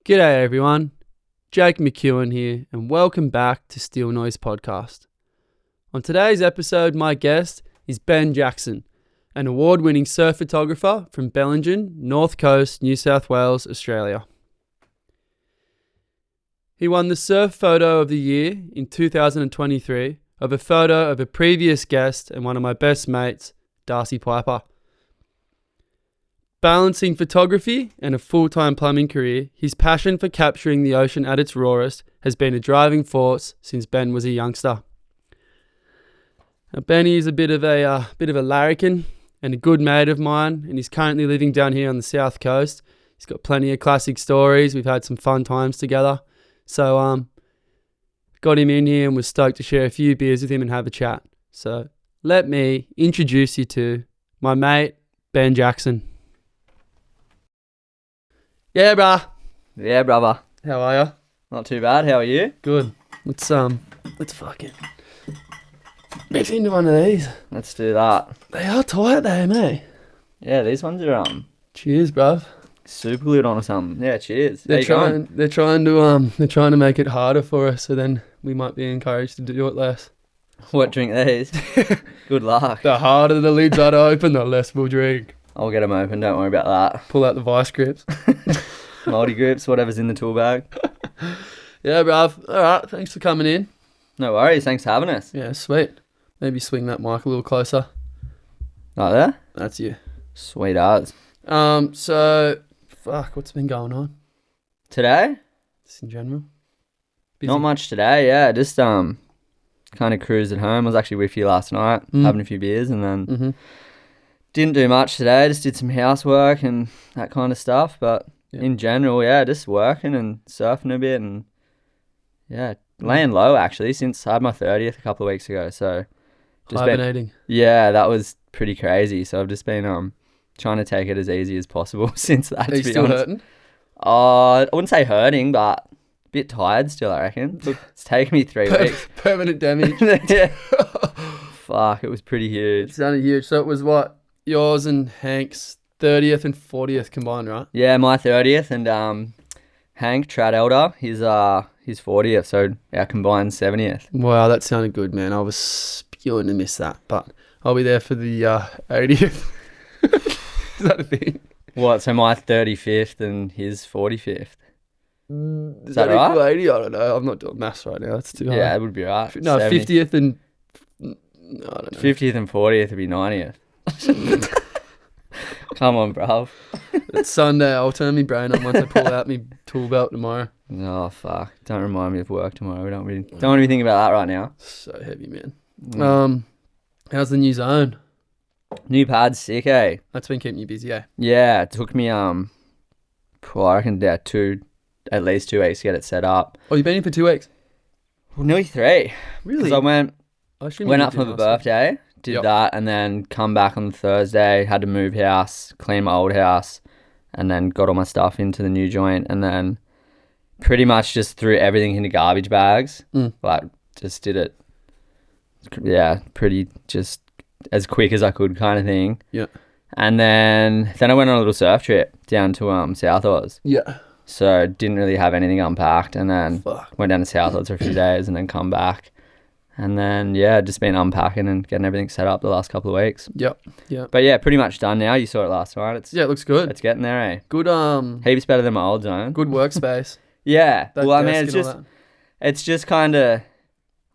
G'day everyone, Jake Mckeown here and welcome back to Steel Noise Podcast. On today's episode, my guest is Ben Jackson, an award-winning surf photographer from Bellingen, North Coast, New South Wales, Australia. He won the Surf Photo of the Year in 2023 of a photo of a previous guest and one of my best mates, Darcy Piper. Balancing photography and a full-time plumbing career, his passion for capturing the ocean at its rawest has been a driving force since Ben was a youngster. Now, Benny is a bit of a larrikin and a good mate of mine, and he's currently living down here on the south coast. He's got plenty of classic stories. We've had some fun times together. So got him in here and was stoked to share a few beers with him and have a chat. So let me introduce you to my mate, Ben Jackson. Yeah, brah. Yeah, brother. How are you? Not too bad. How are you? Good. Let's fucking rip into one of these. Let's do that. They are tight there, mate. Yeah, these ones are Cheers, bruv. super glued on or something. Yeah, cheers. They're trying to make it harder for us, so then we might be encouraged to do it less. What, drink these? Good luck. The harder the lids are to open, the less we'll drink. I'll get them open. Don't worry about that. Pull out the vice grips. Multi grips, whatever's in the tool bag. Yeah, bruv. All right. Thanks for coming in. No worries. Thanks for having us. Yeah, sweet. Maybe swing that mic a little closer. Right there? That's you. Sweet as. So, what's been going on? Today? Just in general? Busy? Not much today, yeah. Just kind of cruised at home. I was actually with you last night, having a few beers, and then didn't do much today. Just did some housework and that kind of stuff. But in general, yeah, just working and surfing a bit and, yeah, laying low, actually, since I had my 30th a couple of weeks ago. So just hibernating. Yeah, that was pretty crazy. So I've just been trying to take it as easy as possible since that, Are you still hurting? I wouldn't say hurting, but a bit tired still, I reckon. It's taken me 3 weeks. Permanent damage. Yeah. Fuck, it was pretty huge. It sounded huge. So it was what? Yours and Hank's 30th and 40th combined, right? Yeah, my 30th and Hank Trad Elder, his 40th, so our combined 70th. Wow, that sounded good, man. I was spewing to miss that, but I'll be there for the 80th. Is that a thing? What, so my 35th and his 45th? Is that right? equal 80? I don't know. I'm not doing maths right now. That's too hard. Yeah, it would be right. No, 70th. 50th and... I don't know. 50th and 40th would be 90th. Come on, bro. It's Sunday. I'll turn my brain on once I pull out my tool belt tomorrow. Oh, fuck. Don't remind me of work tomorrow. We don't want to be thinking about that right now. So heavy, man. How's the new zone? New pad's sick, eh? That's been keeping you busy, eh? Yeah, it took me, I reckon, at least 2 weeks to get it set up. Oh, you've been in for 2 weeks? Well, nearly 3. Really? Because I went up for my birthday, did that, and then come back on Thursday, had to move house, clean my old house, and then got all my stuff into the new joint, and then pretty much just threw everything into garbage bags. Like, just did it, yeah, pretty just as quick as I could kind of thing. Yeah. And then I went on a little surf trip down to South Oz. Yeah. So didn't really have anything unpacked, and then went down to South Oz for a few days and then come back. And then, yeah, just been unpacking and getting everything set up the last couple of weeks. Yep. Yeah. But yeah, pretty much done now. You saw it last night. It looks good. It's getting there, eh? Good, heaps better than my old zone. Good workspace. Yeah. That well, I mean, desk it's just kind of,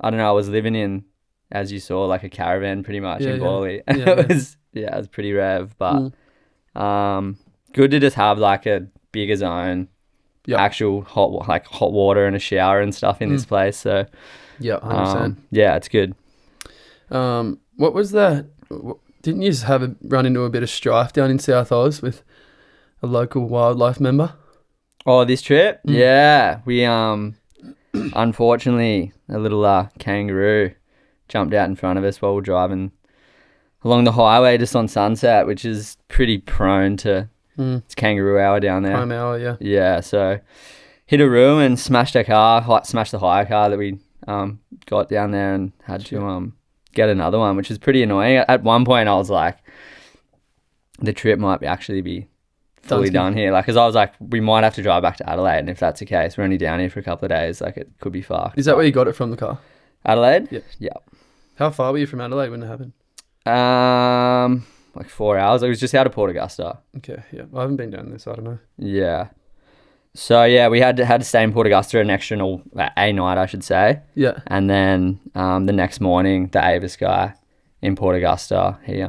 I don't know, I was living in, as you saw, like a caravan pretty much in Bali. And it was pretty rev, but good to just have like a bigger zone, actual hot water and a shower and stuff in this place. So yeah, 100%. Yeah, it's good. What was that? Didn't you just have run into a bit of strife down in South Oz with a local wildlife member? Oh, this trip? Yeah, we unfortunately a little kangaroo jumped out in front of us while we're driving along the highway just on Sunset, which is pretty prone to it's kangaroo hour down there. Prime hour, yeah. Yeah, so hit a roo and smashed our car, smashed the hire car that we got down there and had to get another one, which is pretty annoying. At one point I was like, the trip might actually be fully done here. Like, because I was like, we might have to drive back to Adelaide, and if that's the case, we're only down here for a couple of days. Like, it could be fucked. Is that where you got it from, the car? Adelaide? Yeah. Yeah. How far were you from Adelaide when it happened? Like 4 hours. It was just out of Port Augusta. Okay, yeah. I haven't been down there, so I don't know. Yeah. So yeah, we had to stay in Port Augusta an extra a night, I should say. Yeah. And then the next morning, the Avis guy in Port Augusta, he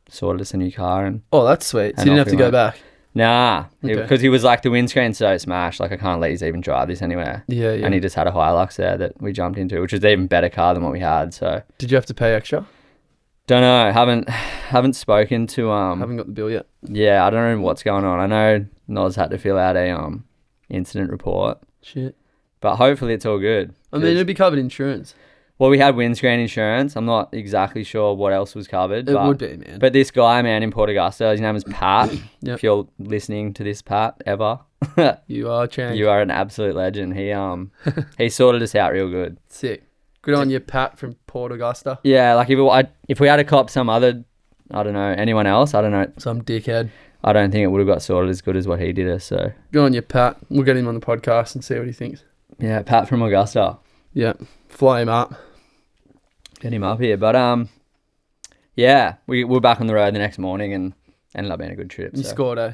sorted us a new car. And oh, that's sweet. So you didn't have to go back? Nah, Okay. because he was like, the windscreen's so smashed, like I can't let you even drive this anywhere. Yeah, yeah. And he just had a Hilux there that we jumped into, which was an even better car than what we had. So did you have to pay extra? don't know. Haven't spoken to Haven't got the bill yet. Yeah, I don't know what's going on. I know Noz had to fill out a incident report. Shit. But hopefully it's all good. I mean, it'd be covered insurance. Well, we had windscreen insurance. I'm not exactly sure what else was covered. It would be, man. But this guy, man, in Port Augusta, his name is Pat. Yep. If you're listening to this, Pat, ever. You are Chang. You are an absolute legend. He sorted us out real good. Sick. Good on you, Pat from Port Augusta. Yeah, like if we had to cop some other, I don't know, anyone else, I don't know. Some dickhead. I don't think it would have got sorted as good as what he did us. So good on you, Pat. We'll get him on the podcast and see what he thinks. Yeah, Pat from Augusta. Yeah, fly him up. Get him up here. But yeah, we were back on the road the next morning and ended up being a good trip. You scored, eh?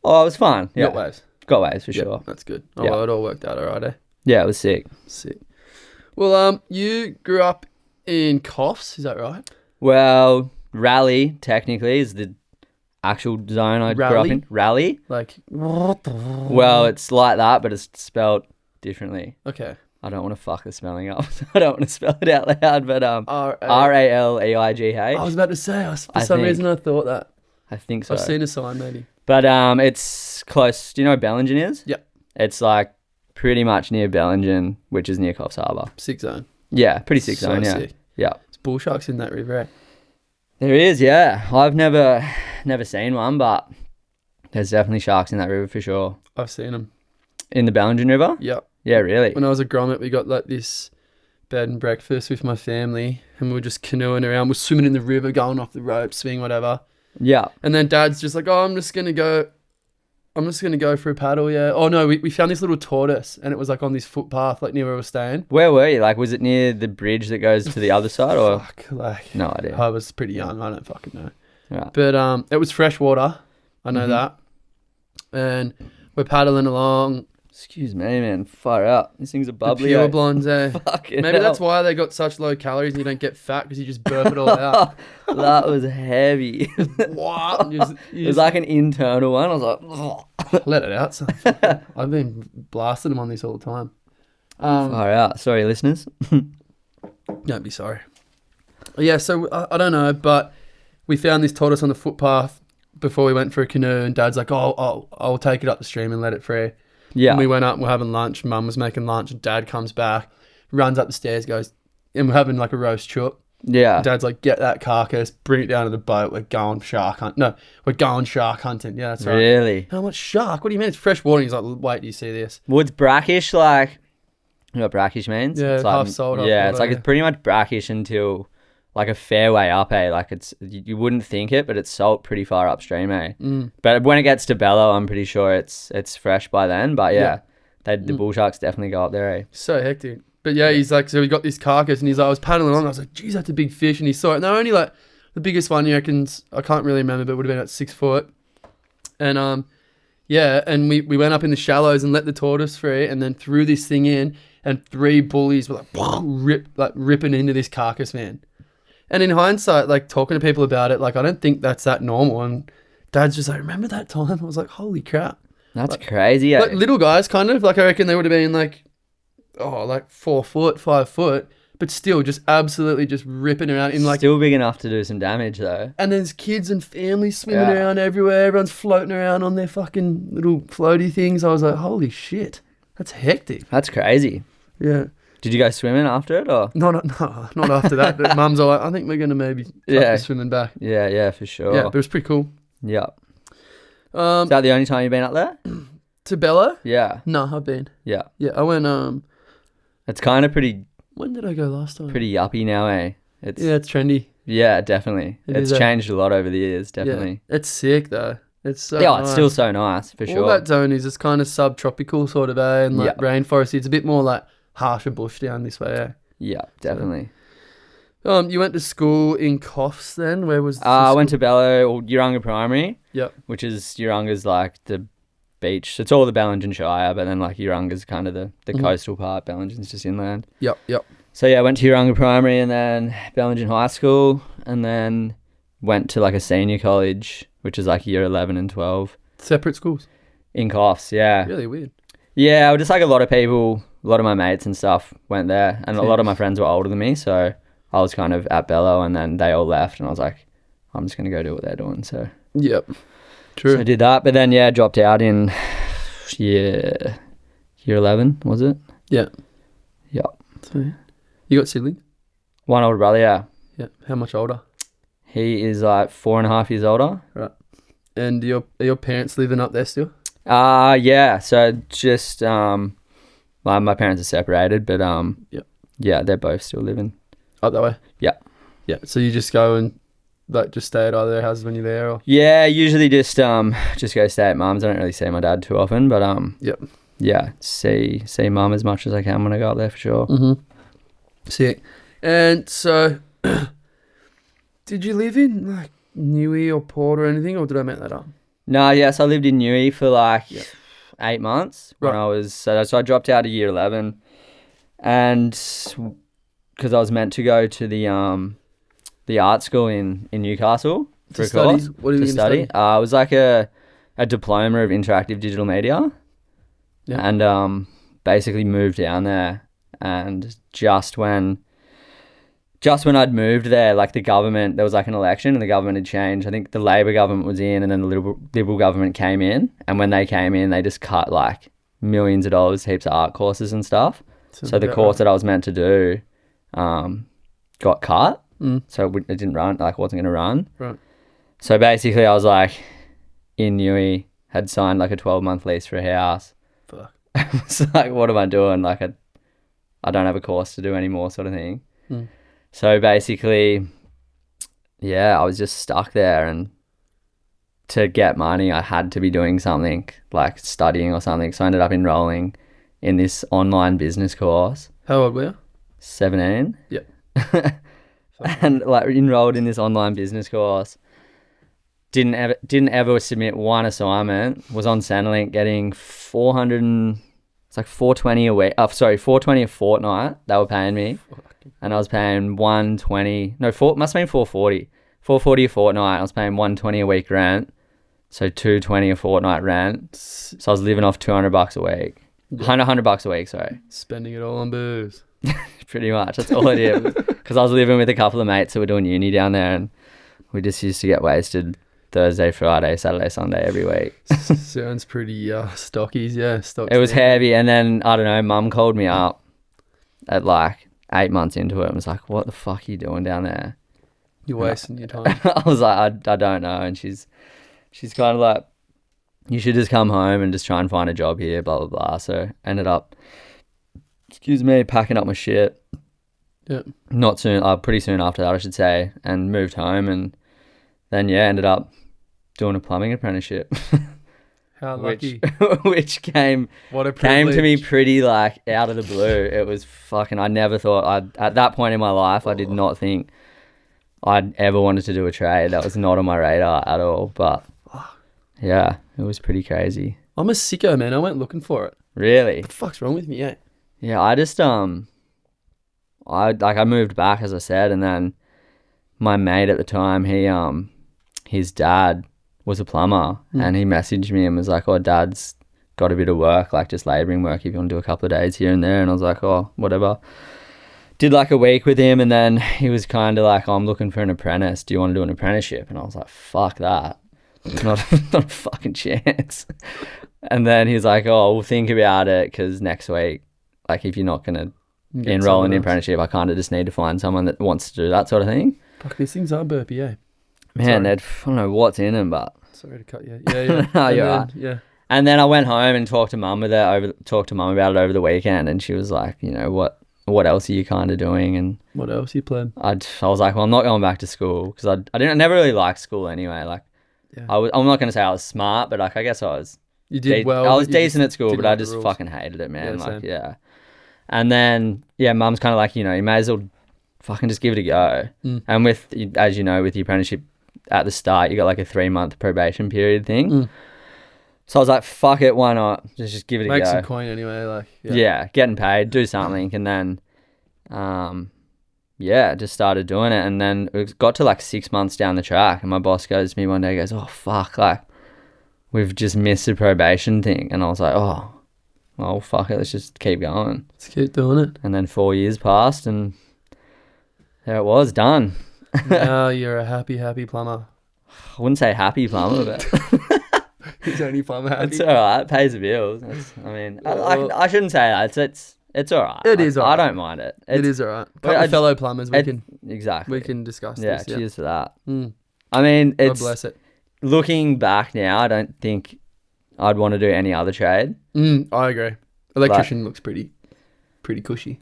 Oh, it was fun. Yeah. Got waves. Got waves for sure. That's good. Oh, well, it all worked out alright, eh? Yeah, it was sick. Sick. Well, you grew up in Coffs, is that right? Well, Raleigh technically is the actual zone I grew up in. Raleigh? Like, what the... Well, it's like that, but it's spelled differently. Okay. I don't want to fuck the spelling up. I don't want to spell it out loud, but Raleigh. I was about to say, for some reason I thought that. I think so. I've seen a sign maybe. But it's close. Do you know where Bellingen is? Yeah. It's like pretty much near Bellingen, which is near Coffs Harbour. Sick zone. Yeah, pretty sick zone, yeah. Sick. Yeah. There's bull sharks in that river, eh? There is, yeah. I've never seen one, but there's definitely sharks in that river for sure. I've seen them. In the Bellingen River? Yep. Yeah, really? When I was a grommet, we got like this bed and breakfast with my family and we were just canoeing around. We're swimming in the river, going off the rope, swing, whatever. Yeah. And then Dad's just like, oh, I'm just going to go for a paddle, yeah. Oh, no, we found this little tortoise and it was like on this footpath, like near where we were staying. Where were you? Like, was it near the bridge that goes to the other side or? Fuck, like. No idea. I was pretty young. I don't fucking know. Yeah. But it was fresh water. I know that. And we're paddling along. Excuse me, man. Fire out. These things are bubbly. The pure blondes, eh? Fucking Maybe hell. that's why they got such low calories and you don't get fat because you just burp it all out. That was heavy. What? It was like an internal one. I was like, let it out, son. I've been blasting them on this all the time. fire out. Sorry, listeners. Don't be sorry. Yeah, so I don't know, but we found this tortoise on the footpath before we went for a canoe and Dad's like, oh, I'll take it up the stream and let it free. Yeah. And we went up and we're having lunch. Mum was making lunch and Dad comes back, runs up the stairs, goes, and we're having like a roast chook. Yeah. And Dad's like, get that carcass, bring it down to the boat. We're going shark hunting. No, we're going shark hunting. Yeah, that's right. Really? How much shark? What do you mean? It's fresh water. He's like, wait, do you see this? What's brackish like? You know what brackish means? Yeah, it's like, half salt. Yeah, it's like it's pretty much brackish until like a fair way up, eh? Like it's, you wouldn't think it, but it's salt pretty far upstream, eh? But when it gets to Bello, I'm pretty sure it's fresh by then. But yeah. The bull sharks definitely go up there, eh? So hectic. But yeah, he's like, so we got this carcass and he's like, I was paddling along. I was like, geez, that's a big fish. And he saw it. And they're only like, the biggest one, he reckons, I can't really remember, but it would have been at 6 foot. And yeah, and we went up in the shallows and let the tortoise free and then threw this thing in and 3 bullies were like, ripping into this carcass, man. And in hindsight, like talking to people about it, like, I don't think that's that normal. And Dad's just like, remember that time? I was like, holy crap. That's like, crazy, eh? Like little guys, kind of. Like, I reckon they would have been like, like 4 foot, 5 foot, but still just absolutely just ripping around in like. Still big enough to do some damage, though. And there's kids and families swimming around everywhere. Everyone's floating around on their fucking little floaty things. I was like, holy shit. That's hectic. That's crazy. Yeah. Did you go swimming after it, or? No, not after that. But Mum's all like, I think we're going to maybe cut swimming back. Yeah, for sure. Yeah, but it was pretty cool. Yeah. Is that the only time you've been up there? To Bello? Yeah. No, I've been. Yeah. Yeah, I went, It's kind of pretty... When did I go last time? Pretty yuppie now, eh? It's trendy. Yeah, definitely. It's changed a lot over the years, definitely. Yeah, it's sick, though. It's so Yeah, nice. it's still so nice, for sure. All that zone is just kind of subtropical sort of, and like rainforest. It's a bit more like harsher bush down this way, Yeah, definitely. So, you went to school in Coffs then? Where was I went to Bello, or Urunga Primary. Yep. Which is, Urunga's like the beach. It's all the Bellingen Shire, but then like Urunga's kind of the coastal part. Bellingen's just inland. Yep. So yeah, I went to Urunga Primary and then Bellingen High School, and then went to like a senior college, which is like year 11 and 12. Separate schools? In Coffs, yeah. Really weird. Yeah, just like a lot of people, a lot of my mates and stuff went there, and a lot of my friends were older than me, so I was kind of at Bello, and then they all left, and I was like, I'm just going to go do what they're doing, so. Yep. True. So I did that, but then, yeah, dropped out in year 11, was it? Yeah. Yeah. So, you got siblings? One older brother, yeah. Yeah. How much older? He is like 4.5 years older. Right. And are your parents living up there still? Yeah. So just my parents are separated, but yeah, they're both still living up that way. Yeah. Yeah. So you just go and like just stay at either their houses when you're there, or? Yeah, usually just go stay at mum's. I don't really see my dad too often, but Yep. Yeah, see mum as much as I can when I go up there, for sure. Mm-hmm. Sick. And so, did you live in like Newey or Port or anything, or did I make that up? No, yes, I lived in Newey for like 8 months when I was so I dropped out of year 11, and because I was meant to go to the art school in Newcastle for a course. What are you going to study? It was like a diploma of interactive digital media, and basically moved down there, and just when I'd moved there, like there was like an election and the government had changed. I think the Labor government was in, and then the Liberal government came in. And when they came in, they just cut like millions of dollars, heaps of art courses and stuff. So the course that I was meant to do got cut. So it didn't run, like wasn't going to run. Right. So basically I was like in Newey, had signed like a 12-month lease for a house. Fuck. It's like, what am I doing? Like I don't have a course to do anymore, sort of thing. So basically, yeah, I was just stuck there, and to get money, I had to be doing something like studying or something. So I ended up enrolling in this online business course. How old were you? 17. Yep. And like enrolled in this online business course. Didn't ever submit one assignment. Was on Centrelink getting $420 a week. $420 a fortnight. They were paying me. And I was paying must have been $440. $440 a fortnight. I was paying $120 a week rent. So $220 a fortnight rent. So I was living off $200 a week. $100 a week, sorry. Spending it all on booze. Pretty much. That's all I did. Because I was living with a couple of mates who were doing uni down there, and we just used to get wasted Thursday, Friday, Saturday, Sunday every week. Sounds pretty stockies, yeah. It was heavy, and then, I don't know, Mum called me up at like 8 months into it and was like, what the fuck are you doing down there? You're wasting your time. I was like, I don't know. And she's kind of like, you should just come home and just try and find a job here, blah, blah, blah. So ended up, packing up my shit. Yeah. Pretty soon after that, I should say, and moved home, and then, ended up doing a plumbing apprenticeship. How lucky. Which came to me pretty like out of the blue. It was fucking, I never thought at that point in my life, I did not think I'd ever wanted to do a trade. That was not on my radar at all. But yeah, it was pretty crazy. I'm a sicko, man. I went looking for it. Really? What the fuck's wrong with me, yeah? Yeah, I just, I moved back, as I said, and then my mate at the time, his dad was a plumber, and he messaged me and was like, oh, Dad's got a bit of work, like just labouring work if you want to do a couple of days here and there. And I was like, oh, whatever. Did like a week with him, and then he was kind of like, oh, I'm looking for an apprentice. Do you want to do an apprenticeship? And I was like, fuck that. Not a fucking chance. And then he's like, oh, we'll think about it, because next week, like if you're not going to enroll in the apprenticeship, I kind of just need to find someone that wants to do that sort of thing. Fuck, these things are burpy, eh? Man, I don't know what's in them, but... Sorry to cut you. Yeah. No, you're right. Yeah. And then I went home and talked to Mum about it over the weekend, and she was like, you know, what else are you kind of doing? And what else you planned? I was like, well, I'm not going back to school, because I never really liked school anyway. Like, Yeah. I'm not going to say I was smart, but like I guess I was. You did well. I was decent at school, but I just rules. fucking hated it, man. Yeah, like, same. yeah. And then, yeah, mum's kind of like, you know, you may as well fucking just give it a go. And with, as you know, with the apprenticeship at the start, you got like a 3-month probation period thing. So I was like, fuck it, why not? Just give it a go. Make some coin anyway, like. Yeah, getting paid, do something. And then, just started doing it. And then it got to like 6 months down the track. And my boss goes to me one day, goes, oh, fuck, like, we've just missed the probation thing. And I was like, oh, well, fuck it, let's just keep going. Let's keep doing it. And then 4 years passed and there it was, done. Now you're a happy plumber. I wouldn't say happy plumber, but He's only plumber happy. it's all right. It pays the bills. I shouldn't say that. It's all right. It is all right. I don't mind it. It is all right. But fellow plumbers, we can discuss Yeah, this. cheers to that. I mean, God bless it. Looking back now, I don't think I'd want to do any other trade. I agree. Electrician looks pretty cushy.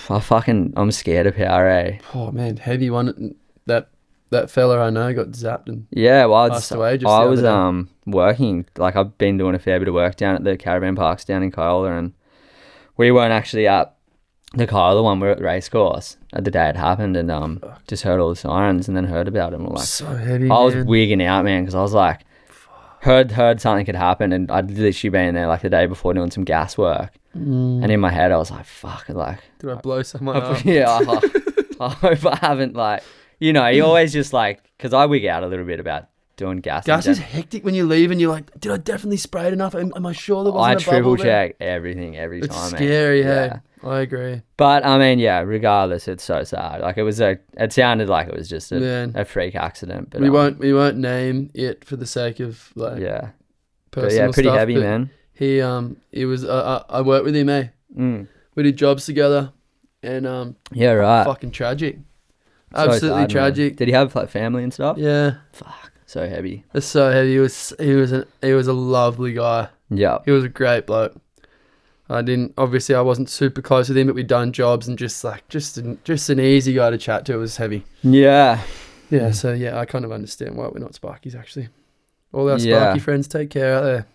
I'm scared of power, eh? Oh man, heavy one. That fella I know got zapped and passed away. I was working, like I've been doing a fair bit of work down at the caravan parks down in Kyola, and we weren't actually at the Kyola one. We were at the race course at the day it happened, and just heard all the sirens and then heard about it. And we're like, so heavy. I was wigging out, man, because I was like, heard something could happen, and I'd literally been there like the day before doing some gas work, and in my head I was like, fuck, like, did I blow someone up? Yeah, I hope I haven't, like, you know, you always just like, because I wig out a little bit about doing gas. Gas is hectic when you leave and you're like, did I definitely spray it enough? Am I sure there wasn't a bubble triple there? check everything every time. It's scary, man. hey. I agree. But I mean, yeah, regardless, it's so sad. Like it sounded like it was just a freak accident. But we won't name it for the sake of like personal pretty stuff, heavy, man. He was I worked with him, eh? We did jobs together, and fucking tragic. Absolutely sad, tragic. Man. Did he have like family and stuff? Yeah. Fuck, so heavy. It's so heavy. He was a lovely guy. Yeah. He was a great bloke. I wasn't super close with him, but we'd done jobs and just an easy guy to chat to. It was heavy. Yeah. Yeah. So yeah, I kind of understand why we're not Sparkies actually. All our Sparky friends, take care out there.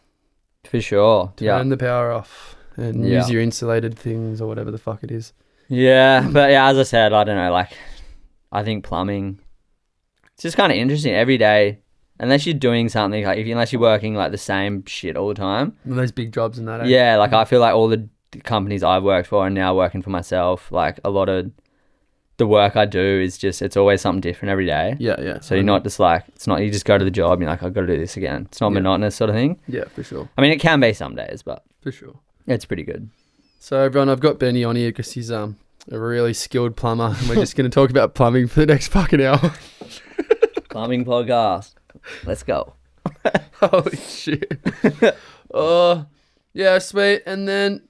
For sure. Turn the power off and use your insulated things or whatever the fuck it is. Yeah, but yeah, as I said, I don't know, like, I think plumbing, it's just kind of interesting every day, unless you're doing something, like unless you're working like the same shit all the time. And those big jobs and that. Yeah, like I feel like all the companies I've worked for and now working for myself, like a lot of the work I do is just, it's always something different every day. Yeah. So you're not just like, it's not, you just go to the job and you're like, I've got to do this again. It's not monotonous sort of thing. Yeah, for sure. I mean, it can be some days, but for sure. It's pretty good. So everyone, I've got Benny on here because he's a really skilled plumber, and we're just going to talk about plumbing for the next fucking hour. Plumbing podcast. Let's go. Holy shit. Oh, yeah, sweet. And then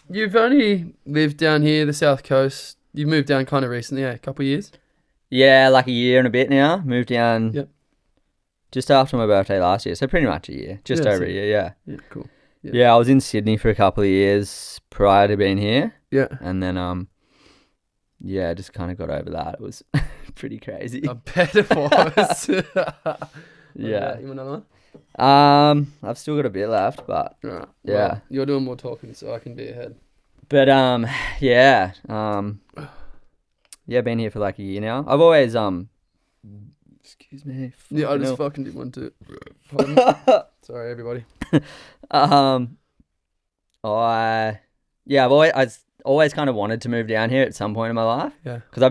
you've only lived down here, the South Coast. You've moved down kind of recently, a couple of years? Yeah, like a year and a bit now. Moved down just after my birthday last year, so pretty much a year. Just over a year, yeah. Yeah, cool. Yeah, I was in Sydney for a couple of years prior to being here. Yeah. And then, just kind of got over that. It was pretty crazy. I bet it was. Yeah. You want another one? I've still got a bit left, but right. Yeah. Well, you're doing more talking, so I can be ahead. But been here for like a year now. I've always excuse me. Yeah, I just fucking did one too. Sorry, everybody. I've always kind of wanted to move down here at some point in my life. Yeah. Because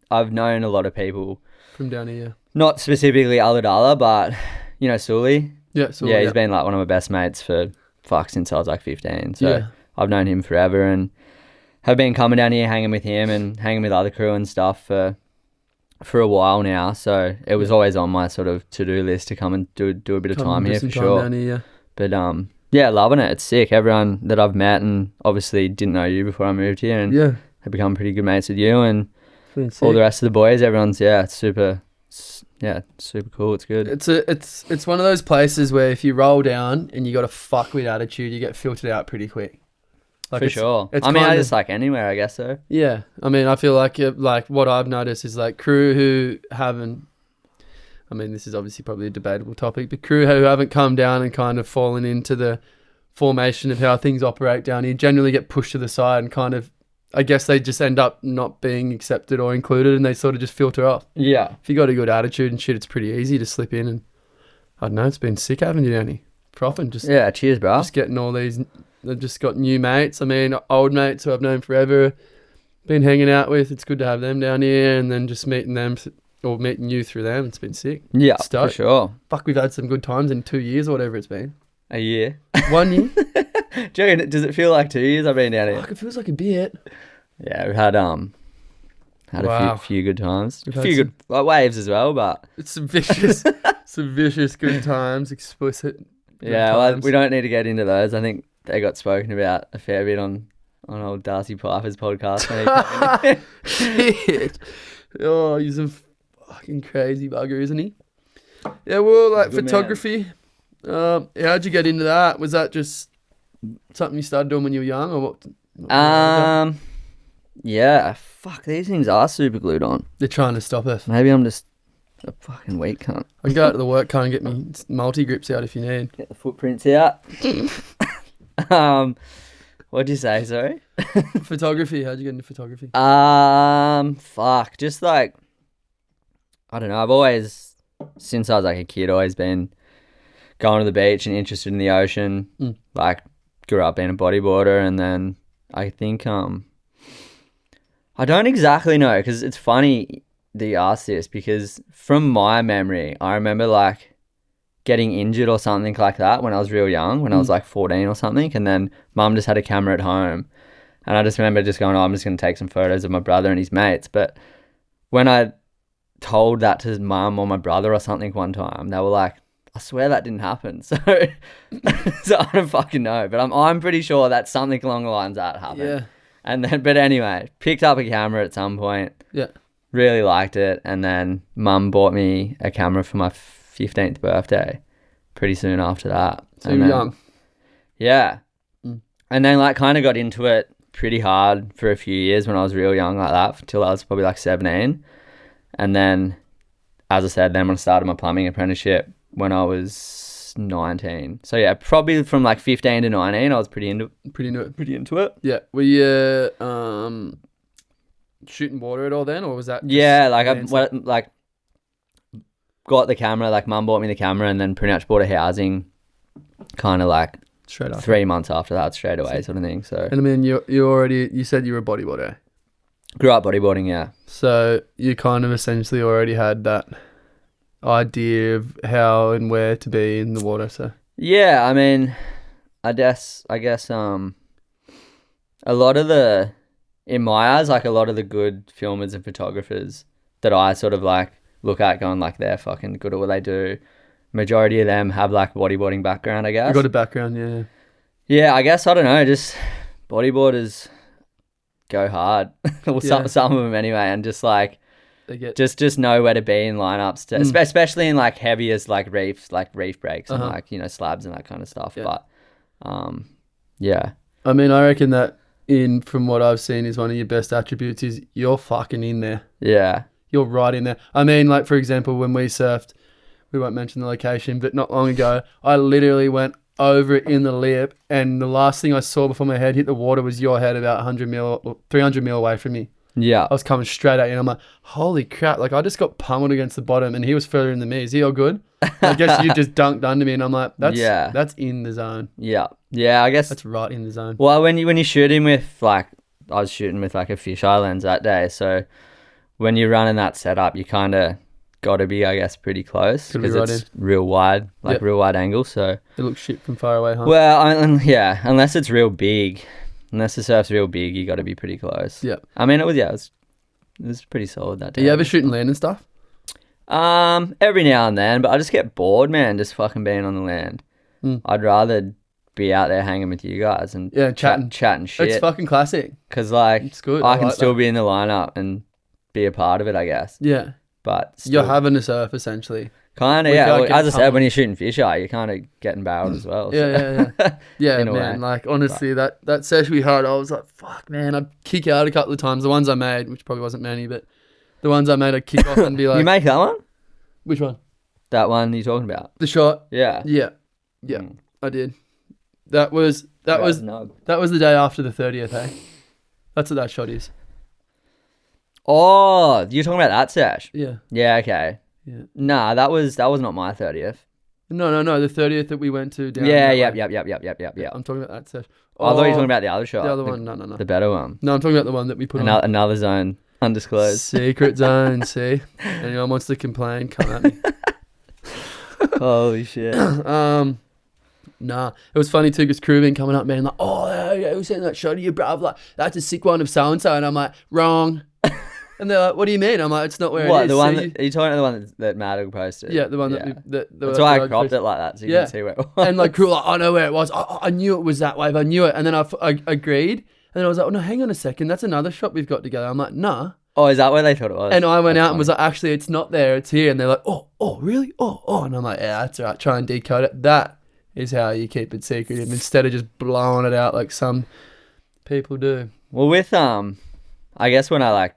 I've known a lot of people from down here. Not specifically Ulladulla, but Sully. Yeah, Sully. Yeah, he's been like one of my best mates since I was like 15. So I've known him forever and have been coming down here, hanging with him and hanging with other crew and stuff for a while now. So it was always on my sort of to-do list to come and do a bit of time here for sure. Down here, But loving it. It's sick. Everyone that I've met and obviously didn't know you before I moved here and have become pretty good mates with you and all the rest of the boys. Everyone's it's super cool. It's good. It's one of those places where if you roll down and you got a fuck with attitude, you get filtered out pretty quick. Like for sure. I just like anywhere, I guess so. Yeah. I mean, I feel like what I've noticed is like crew who haven't, I mean, this is obviously probably a debatable topic, but crew who haven't come down and kind of fallen into the formation of how things operate down here generally get pushed to the side and kind of, I guess they just end up not being accepted or included, and they sort of just filter off. Yeah. If you got a good attitude and shit, it's pretty easy to slip in, and I don't know, it's been sick having you, Danny. Proffing, just yeah, cheers, bro. Just getting all these, they've just got new mates. I mean, old mates who I've known forever, been hanging out with. It's good to have them down here, and then just meeting them or meeting you through them. It's been sick. Yeah, for sure. Fuck, we've had some good times in 2 years or whatever it's been. A year. 1 year. Do you reckon, does it feel like 2 years I've been down here? Fuck, it feels like a bit. Yeah, we've had a few good times. A few good waves as well, but it's some vicious good times, explicit. Yeah, well, we don't need to get into those. I think they got spoken about a fair bit on old Darcy Piper's podcast. Shit. Oh, he's a fucking crazy bugger, isn't he? Yeah, well, like photography. How'd you get into that? Was that just something you started doing when you were young, or what? Yeah, fuck, these things are super glued on. They're trying to stop us. Maybe I'm just a fucking weak cunt. I can go out to the work car and get me multi-grips out if you need. Get the footprints out. What'd you say, sorry? Photography, how'd you get into photography? Fuck, just like, I don't know, I've always, since I was like a kid, always been going to the beach and interested in the ocean. Like, grew up being a bodyboarder, and then I think, I don't exactly know, because it's funny that you ask this, because from my memory, I remember like getting injured or something like that when I was real young, when I was like 14 or something, and then mum just had a camera at home, and I just remember just going, I'm just going to take some photos of my brother and his mates. But when I told that to mum or my brother or something one time, they were like, I swear that didn't happen. So, so I don't fucking know, but I'm pretty sure that's something along the lines that happened. Yeah. And then, but anyway, picked up a camera at some point. Yeah. Really liked it. And then mum bought me a camera for my 15th birthday pretty soon after that. So you were young. Yeah. And then like kind of got into it pretty hard for a few years when I was real young like that, until I was probably like 17. And then, as I said, then when I started my plumbing apprenticeship when I was 19. So yeah, probably from like 15 to 19, I was pretty into it. Yeah. Were you shooting water at all then, or was that? Yeah, like I got the camera. Like mum bought me the camera, and then pretty much bought a housing, kind of like straight after. 3 months after that, straight away, sort of thing. So. And I mean, you said you were a bodyboarder. Grew up bodyboarding, yeah. So you kind of essentially already had that idea of how and where to be in the water. So yeah, I mean, I guess a lot of the, in my eyes, like a lot of the good filmers and photographers that I sort of like look at going like they're fucking good at what they do, majority of them have like bodyboarding background, I guess. You got a background, yeah. Yeah, I guess, I don't know, just bodyboarders go hard. Well, some of them anyway, and just like just know where to be in lineups, especially in like heaviest like reef breaks and like, you know, slabs and that kind of stuff. Yeah. But yeah. I mean, I reckon that from what I've seen is one of your best attributes is you're fucking in there. Yeah. You're right in there. I mean, like for example, when we surfed, we won't mention the location, but not long ago, I literally went over it in the lip, and the last thing I saw before my head hit the water was your head about 100 mil or 300 mil away from me. Yeah. I was coming straight at you, and I'm like, holy crap, like I just got pummeled against the bottom, and he was further in than me. Is he all good? I guess you just dunked under me, and I'm like, that's in the zone. Yeah. Yeah, I guess. That's right in the zone. Well, when you're shooting with like, I was shooting with like a fisheye lens that day, so when you're running that setup, you kind of got to be, I guess, pretty close, because it's real wide, like real wide angle, so. It looks shit from far away, huh? Well, yeah, unless it's real big. Unless the surf's real big, you got to be pretty close. Yeah. I mean, it was pretty solid that day. Are you ever shooting land and stuff? Every now and then, but I just get bored, man, just fucking being on the land. I'd rather be out there hanging with you guys and chatting shit. It's fucking classic. Because like, it's good. I can still be in the lineup and be a part of it, I guess. Yeah. But still, you're having a surf essentially. Kind of, yeah. Well, as I said, when you're shooting fisheye, you're kind of getting barreled as well. Yeah. Yeah, man. Like, honestly, that session we had, I was like, fuck, man. I'd kick out a couple of times. The ones I made, which probably wasn't many, but the ones I made, I'd kick off and be like... You make that one? Which one? That one you're talking about? The shot? Yeah. Yeah. I did. That was the day after the 30th, eh? That's what that shot is. Oh, you're talking about that sesh? Yeah. Yeah, okay. Yeah. Nah, that was not my 30th. No, the 30th that we went to down. Yeah, yep. I'm talking about that sesh. I thought you were talking about the other shot. The other one, no. The better one. No, I'm talking about the one that we put on. Another zone, undisclosed. Secret zone, see? Anyone wants to complain, come at me. Holy shit. Nah, it was funny too because crew been coming up, man, like, oh, yeah, we sent that shot of you, bruv. Like, that's a sick one of so and so, and I'm like, wrong. And they're like, what do you mean? I'm like, it's not where it is. The one are you talking about the one that Maddox posted? Yeah, the one that that's why I cropped it like that so you can see where it was. And like crew, like, I know where it was. I knew it was that wave. I knew it, and then I agreed, and then I was like, oh no, hang on a second, that's another shot we've got together. I'm like, nah. Oh, is that where they thought it was? And I went out and was like, actually, it's not there. It's here. And they're like, oh, really? Oh. And I'm like, yeah, that's all right. Try and decode it. That is how you keep it secretive instead of just blowing it out like some people do. Well, with I guess when I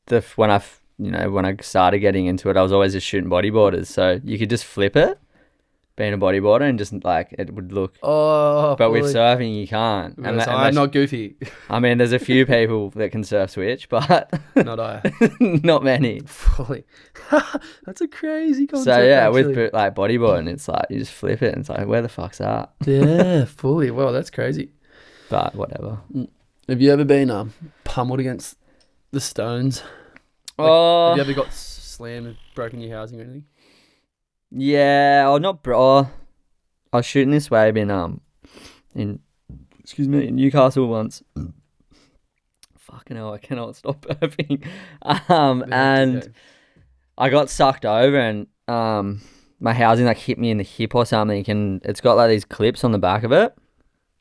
when I started getting into it, I was always just shooting bodyboarders. So you could just flip it, being a bodyboarder, and just like it would look. Oh, but with surfing, you can't. I'm not goofy. I mean, there's a few people that can surf switch, but not I. Not many. Fully. That's a crazy concept. So yeah, actually. with like bodyboarding, it's like you just flip it, and it's like, where the fuck's that? Yeah, fully. Well, that's crazy. But whatever. Have you ever been pummeled against the stones? Have you ever got slammed and broken your housing or anything? Yeah, or not, bro. I was shooting this wave in Newcastle once. Fucking hell, I cannot stop burping. And I got sucked over, and my housing like hit me in the hip or something, and it's got like these clips on the back of it.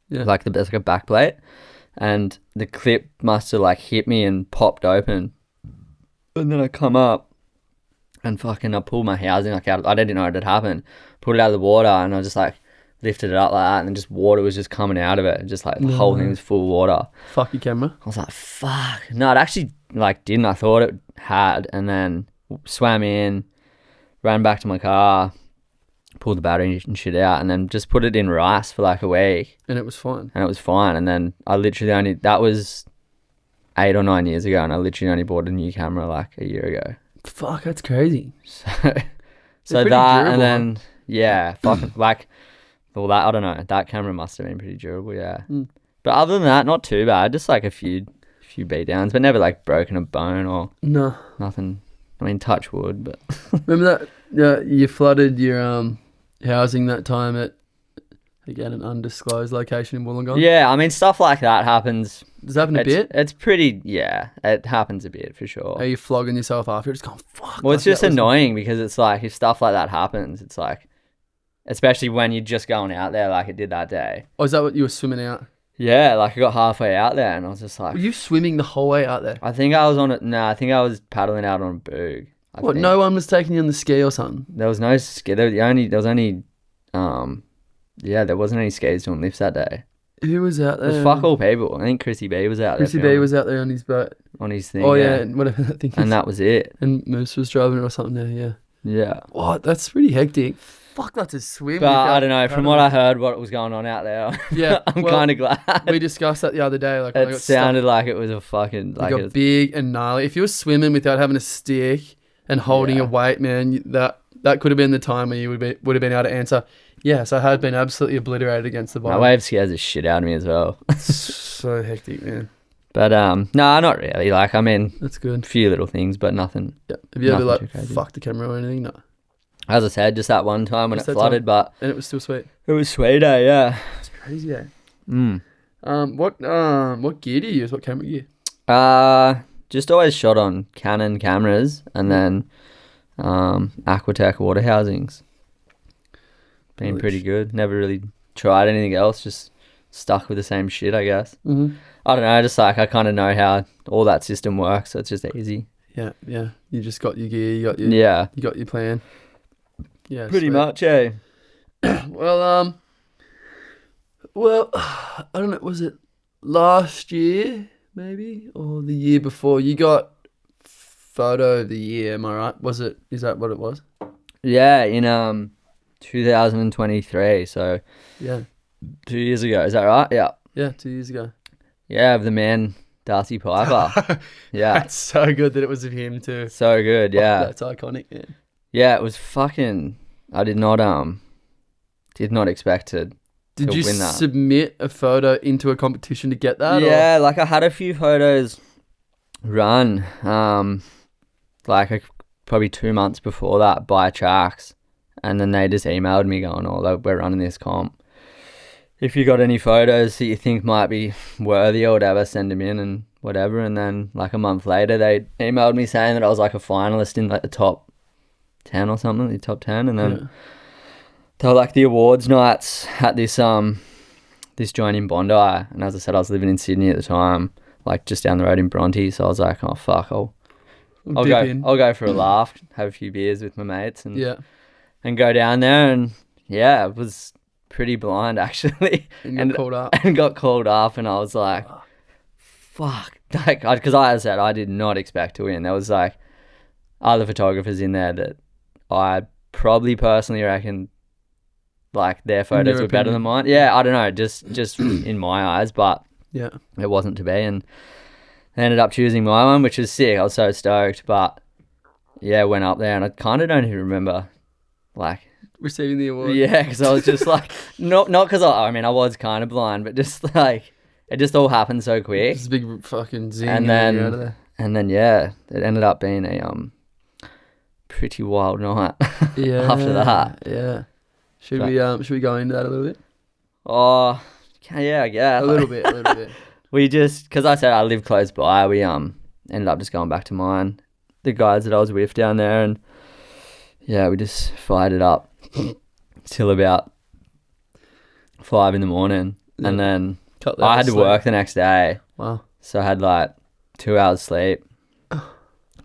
Yeah. Like there's like a back plate, and the clip must have like hit me and popped open. And then I come up and fucking I pulled my housing like out. I didn't know it had happened. Pulled it out of the water, and I just like lifted it up like that, and then just water was just coming out of it. Just like the whole thing was full of water. Fuck your camera. I was like, fuck. No, it actually like didn't. I thought it had, and then swam in, ran back to my car, pulled the battery and shit out, and then just put it in rice for like a week. And it was fine. And then I literally that was 8 or 9 years ago, and I literally only bought a new camera like a year ago. Fuck, that's crazy. So that, durable, and then fuck, like, well, that I don't know. That camera must have been pretty durable, yeah. But other than that, not too bad. Just like a few beat downs, but never like broken a bone or nothing. I mean, touch wood, but remember that? Yeah, you flooded your housing that time at again an undisclosed location in Wollongong. Yeah, I mean stuff like that happens. Does it happen a bit? It's pretty. Yeah, it happens a bit for sure. Are you flogging yourself after? It's gone fuck. Well, it's just annoying because it's like if stuff like that happens, it's like, especially when you're just going out there like it did that day. Oh, is that what you were swimming out? Yeah, like I got halfway out there and I was just like... Were you swimming the whole way out there? I think I was on it... No, I think I was paddling out on a boog. What, no one was taking you on the ski or something? There was no ski. There wasn't any skis doing lifts that day. Who was out there? It was fuck all people. I think Chrissy B was out there. Chrissy B was out there on his boat. On his thing, oh, yeah, and whatever that thing is. And that was it. And Moose was driving it or something there, yeah. Yeah. What? That's pretty hectic. Fuck, that's a swim. But I don't know. From what I heard, what was going on out there, yeah, I'm kind of glad. We discussed that the other day. Like, it sounded like it was a fucking... Like it got big and gnarly. If you were swimming without having a stick and holding a weight, man, that could have been the time where you would have been able to answer, yes, I had been absolutely obliterated against the bottom. My wave scares the shit out of me as well. So hectic, man. But no, not really. Like, I mean, that's good. A few little things, but nothing. Yeah. Have you ever like fucked the camera or anything? No. As I said, just that one time when it flooded, but and it was still sweet. It was sweet, yeah. It's crazy, eh? What gear do you use? What camera gear? Just always shot on Canon cameras and then Aquatech water housings. Been pretty good. Never really tried anything else. Just stuck with the same shit, I guess. Mm-hmm. I don't know. Just like I kind of know how all that system works, so it's just easy. Yeah. You just got your gear. You got your plan. Yeah, pretty much, eh? Well, I don't know. Was it last year, maybe, or the year before? You got photo of the year. Am I right? Is that what it was? Yeah, in 2023. So Yeah. 2 years ago. Is that right? Yeah. Yeah, 2 years ago. Yeah, of the man Darcy Piper. Yeah. That's so good that it was of him too. So good. Yeah. That's iconic, man. Yeah, it was fucking. I did not expect to. Did to you win that. submit a photo into a competition to get that? Yeah, like I had a few photos run, probably 2 months before that by Tracks, and then they just emailed me going, "Oh, we're running this comp. If you got any photos that you think might be worthy or whatever, send them in and whatever." And then like a month later, they emailed me saying that I was like a finalist in like the top 10 or something, the top 10, and then. They were like the awards nights at this joint in Bondi, and as I said, I was living in Sydney at the time, like just down the road in Bronte. So I was like, oh fuck, I'll go for a laugh, have a few beers with my mates, and go down there, and yeah, it was pretty blind actually, and got called up, and I was like, fuck, like because I said I did not expect to win. There was like other photographers in there that I probably personally reckon. Like their photos were better than mine. Yeah, I don't know, just in my eyes, but yeah, it wasn't to be, and they ended up choosing my one, which was sick. I was so stoked, but yeah, went up there and I kind of don't even remember like receiving the award. Yeah, because I was just like not because I was kind of blind, but just like it just all happened so quick. It's a big fucking zing, and then yeah, it ended up being a pretty wild night. Yeah, after that. Yeah. Should we go into that a little bit? Oh, yeah, I guess. A little bit. We just, because I said I live close by, we ended up just going back to mine. The guys that I was with down there, and yeah, we just fired it up till about 5 a.m, and then I had to work the next day. Wow. So I had like 2 hours sleep.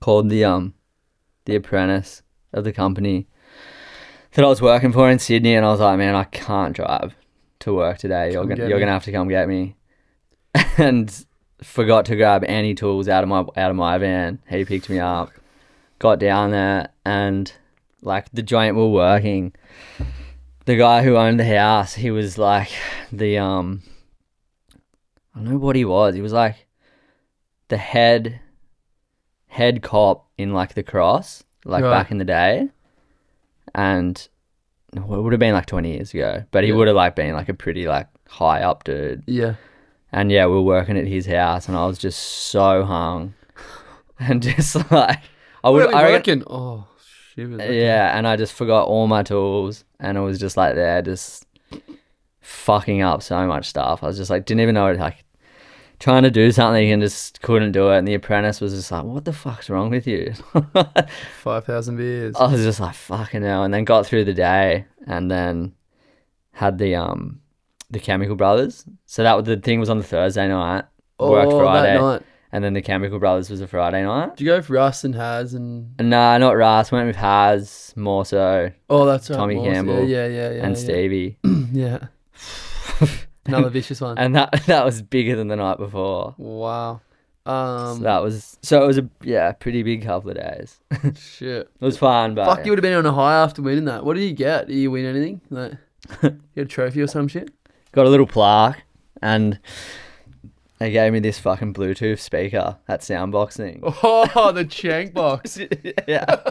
Called the apprentice of the company that I was working for in Sydney, and I was like, man, I can't drive to work today. You're gonna have to come get me. And forgot to grab any tools out of my van. He picked me up, got down there, and like the joint were working. The guy who owned the house, he was like the I don't know what he was. He was like the head cop in like the Cross, like back in the day. And it would have been like 20 years ago, but he would have like been like a pretty like high up dude. Yeah. And yeah, we were working at his house, and I was just so hung, and just like I reckon. Oh, shivers. Yeah, and I just forgot all my tools, and it was just like there, just fucking up so much stuff. I was just like, didn't even know it, like trying to do something and just couldn't do it. And the apprentice was just like, what the fuck's wrong with you? 5,000 beers. I was just like, fucking hell. And then got through the day, and then had the Chemical Brothers. So the thing was on the Thursday night. Worked Friday. That night. And then the Chemical Brothers was a Friday night. Did you go with Russ and Haz and... Nah, not Russ. Went with Haz, more so. Oh, that's right. Tommy Campbell. Yeah. And Stevie. Yeah. Another vicious one. And that was bigger than the night before. Wow. So it was a pretty big couple of days. Shit. It was fun, but fuck, you would have been on a high after winning that. What did you get? Did you win anything? Like, you had a trophy or some shit? Got a little plaque, and they gave me this fucking Bluetooth speaker, that soundbox thing. Oh, the Shank box. Yeah.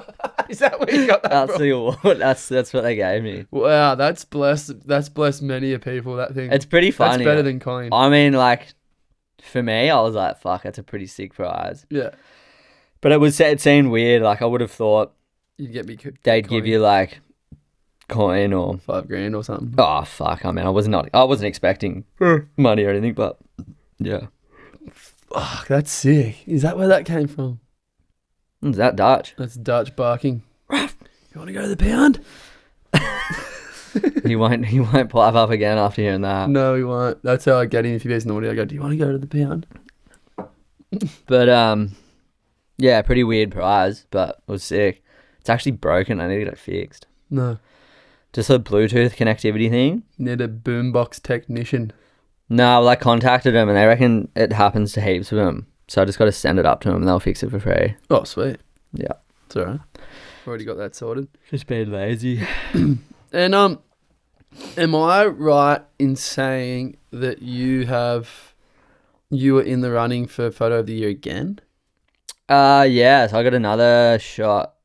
Is that where you got that That's from? the award. That's what they gave me. Wow, that's blessed many a people, that thing. It's pretty funny. That's better than coin. I mean, like, for me, I was like, fuck, that's a pretty sick prize. Yeah. But it seemed weird. Like, I would have thought you'd get me they'd give you, like, coin or $5,000 or something. Oh, fuck. I mean, I wasn't expecting money or anything, but yeah. Fuck, that's sick. Is that where that came from? Is that Dutch? That's Dutch barking. You want to go to the pound? He won't pipe up again after hearing that. No, he won't. That's how I get him. If he goes naughty, I go, do you want to go to the pound? But yeah, pretty weird prize, but it was sick. It's actually broken. I need to get it fixed. No. Just a Bluetooth connectivity thing. You need a boombox technician. No, I contacted them, and they reckon it happens to heaps of them. So I just got to send it up to them, and they'll fix it for free. Oh, sweet. Yeah. It's alright. Already got that sorted. Just being lazy. And am I right in saying that you were in the running for photo of the year again? Yeah. So I got another shot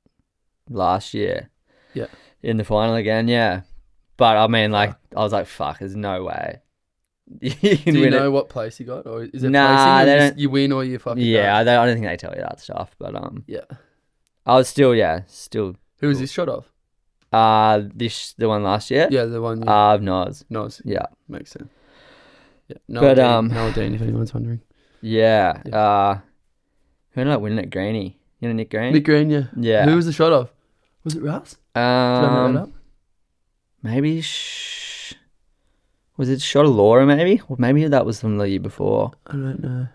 last year. Yeah. In the final again, yeah. But I mean, like, I was like, fuck, there's no way. Do you know what place you got, or is it nah, placing, or you win or you fucking yeah, I don't think they tell you that stuff. But yeah, I was still. Who was this shot of? The one last year. Yeah, the one. Nos. Yeah, makes sense. Yeah, Noah Dean, if anyone's wondering. Yeah. Who ended up winning it? Greeny. You know Nick Green? Nick Green, yeah. Yeah. Who was the shot of? Was it Russ? Did I make that up? Maybe. Was it shot of Laura? Maybe, or maybe that was from the year before. I don't know.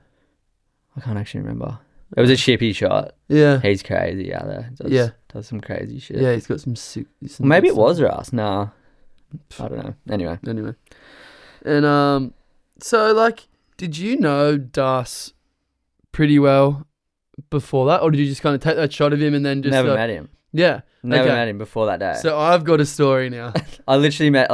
I can't actually remember. It was a shippy shot. Yeah. He's crazy out there. Does some crazy shit. Yeah, he's got some sick. Maybe it was Russ. Nah. I don't know. Anyway. And so like, did you know Das pretty well before that, or did you just kind of take that shot of him and then just never met him? Yeah. Never met him before that day. So I've got a story now. I literally met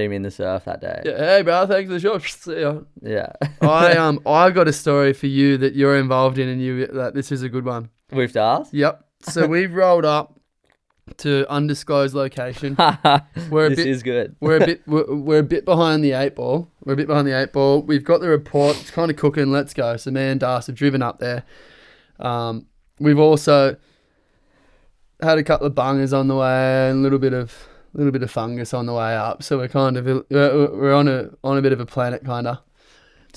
him in the surf that day. Yeah, hey bro, thanks for the shot. See ya. Yeah. I got a story for you that you're involved in, and this is a good one. With us? Yep. So we rolled up to undisclosed location. This is good. We're a bit behind the eight ball. We've got the report. It's kind of cooking. Let's go. So me and Das have driven up there. We've also had a couple of bungers on the way and a little bit of fungus on the way up. So we're kind of we're on a bit of a planet kind of.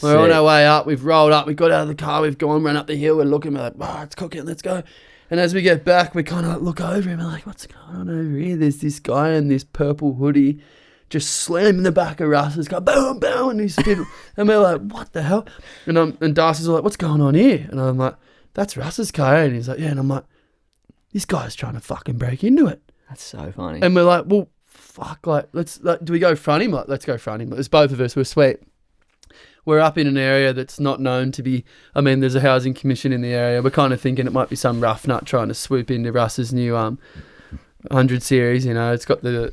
We're on our way up. We've rolled up. We got out of the car. We've run up the hill. We're looking. We're like, wow, it's cooking. Let's go. And as we get back, we kind of look over and we're like, what's going on over here? There's this guy in this purple hoodie just slamming the back of Russ's car. Boom, boom. And he's spinning. And we're like, what the hell? And Darcy's like, what's going on here? And I'm like, that's Russ's car. And he's like, yeah. And I'm like, this guy's trying to fucking break into it. That's so funny. And we're like, well, fuck, like, do we go front him? Like, let's go front him. There's both of us. We're sweet. We're up in an area that's not known to be, I mean, there's a housing commission in the area. We're kind of thinking it might be some rough nut trying to swoop into Russ's new 100 series, you know. It's got the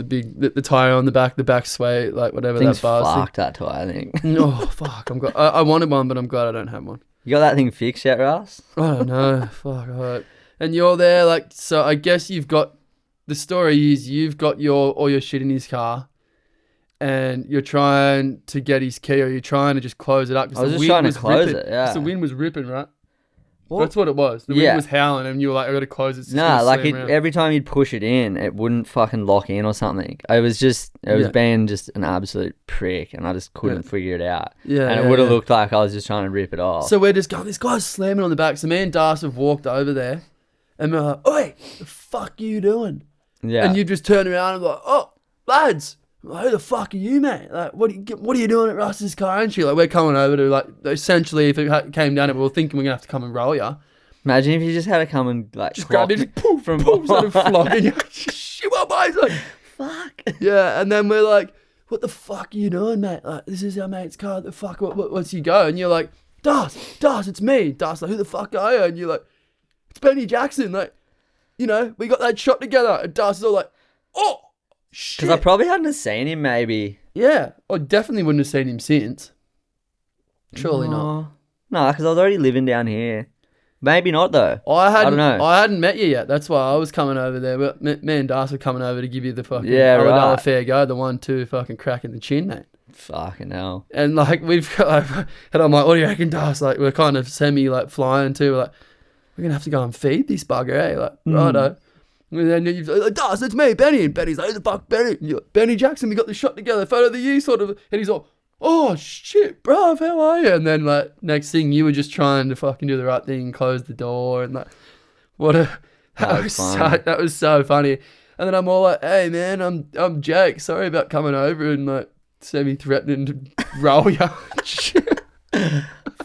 big, the tyre on the back sway, like whatever that bar's fucked that tyre, I think. Oh, fuck. I wanted one, but I'm glad I don't have one. You got that thing fixed yet, Russ? I don't know. Fuck, I hope. And you're there, like, so I guess the story is you've got all your shit in his car and you're trying to get his key, or you're trying to just close it up. I was just trying to close it, yeah. Because the wind was ripping, right? That's what it was. The wind was howling and you were like, I got to close it. Nah, like every time you'd push it in, it wouldn't fucking lock in or something. It was being just an absolute prick and I just couldn't figure it out. Yeah. And it would have looked like I was just trying to rip it off. So we're just going, this guy's slamming on the back. So me and Darcy have walked over there and we're like, oi, the fuck are you doing? Yeah. And you just turn around and be like, oh, lads. Like, who the fuck are you, mate? Like, what are you doing at Russ's car? And shit, like, we're coming over to, like, essentially, if it came down, we were thinking we're gonna have to come and roll you. Imagine if you just had to come and like just grab it, poof, from poof, started flogging you. Shit, what, boys? Like, fuck. Yeah, and then we're like, what the fuck are you doing, mate? Like, this is our mate's car. The fuck, what's you go? And you're like, Das, it's me. Das, like, who the fuck are you? And you're like, it's Benny Jackson. Like, you know, we got that shot together. And Das is all like, oh. Because I probably hadn't seen him, maybe. Yeah, I definitely wouldn't have seen him since. Surely not. No, because I was already living down here. Maybe not, though. I don't know. I hadn't met you yet. That's why I was coming over there. But me and Darcy were coming over to give you the fucking $1 fair go. The 1-2 fucking crack in the chin, mate. Fucking hell. And like, and I'm like, what do you reckon, Darcy? Like, we're kind of like flying too. We're like, we're going to have to go and feed this bugger, eh? Like, righto. And then you're like, Das, it's me, Benny. And Benny's like, who the fuck, Benny? And you're like, Benny Jackson, we got the shot together, photo of the you, sort of. And he's like, oh, shit, bruv, how are you? And then, like, next thing, you were just trying to fucking do the right thing and close the door. And, like, that was so funny. And then I'm all like, hey, man, I'm Jake. Sorry about coming over and, like, semi-threatening to roll you.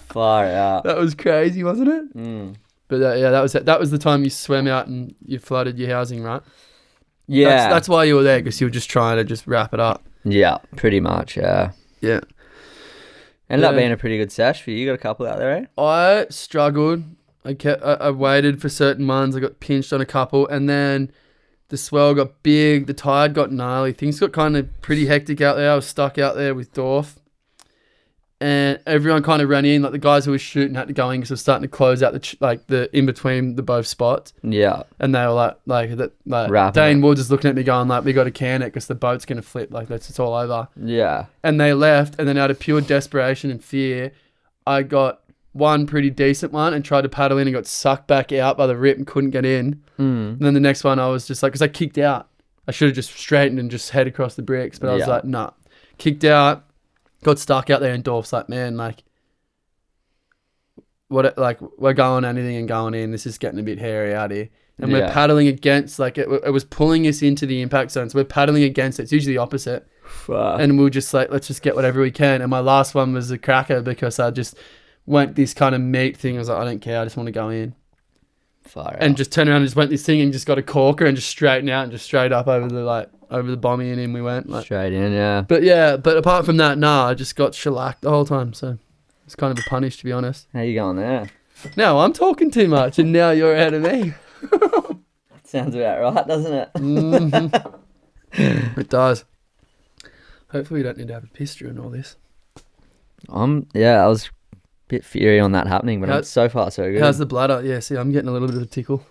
Far out. That was crazy, wasn't it? Mm. But that was the time you swam out and you flooded your housing, right? Yeah. That's why you were there, because you were just trying to just wrap it up. Yeah, pretty much, yeah. Yeah. Ended up being a pretty good sesh for you. You got a couple out there, eh? I struggled. I waited for certain ones. I got pinched on a couple, and then the swell got big. The tide got gnarly. Things got kind of pretty hectic out there. I was stuck out there with Dorf, and everyone kind of ran in. Like the guys who were shooting had to go in because it was starting to close out the in between the both spots. Yeah, and they were like Dane Woods is looking at me going like, we got to can it because the boat's gonna flip. Like it's all over. Yeah, and they left, and then out of pure desperation and fear, I got one pretty decent one and tried to paddle in and got sucked back out by the rip and couldn't get in. And then the next one I was just like, because I kicked out. I should have just straightened and just head across the bricks, but I was like, nah. Kicked out, got stuck out there, and Dorf's like, man, like, what? Like, we're going anything and going in. This is getting a bit hairy out here. And we're paddling against, like, it was pulling us into the impact zone. So we're paddling against it. It's usually the opposite. Fuck. And we'll just like, let's just get whatever we can. And my last one was a cracker because I just went this kind of meat thing. I was like, I don't care. I just want to go in. And just turned around and just went this thing and just got a corker and just straightened out and just straight up over the bommy and in we went. Like, straight in, yeah. But apart from that, I just got shellacked the whole time. So it's kind of a punish, to be honest. How you going there? Now I'm talking too much and now you're ahead of me. Sounds about right, doesn't it? It does. Hopefully we don't need to have a piss during all this. I was bit fury on that happening, but so far so good. How's the bladder? Yeah, see, I'm getting a little bit of a tickle.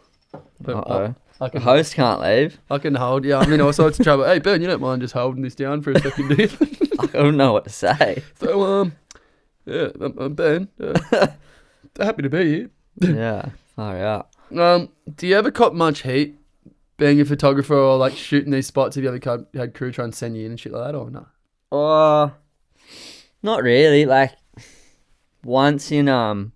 But the host can't leave. I can hold. Yeah, I'm in all sorts of trouble. Hey, Ben, you don't mind just holding this down for a second, do you? I don't know what to say. So, yeah, I'm Ben. Happy to be here. Yeah, far out. Do you ever cop much heat being a photographer or like shooting these spots? Have you ever had crew try and send you in and shit like that, or no? Not really. Like, once in South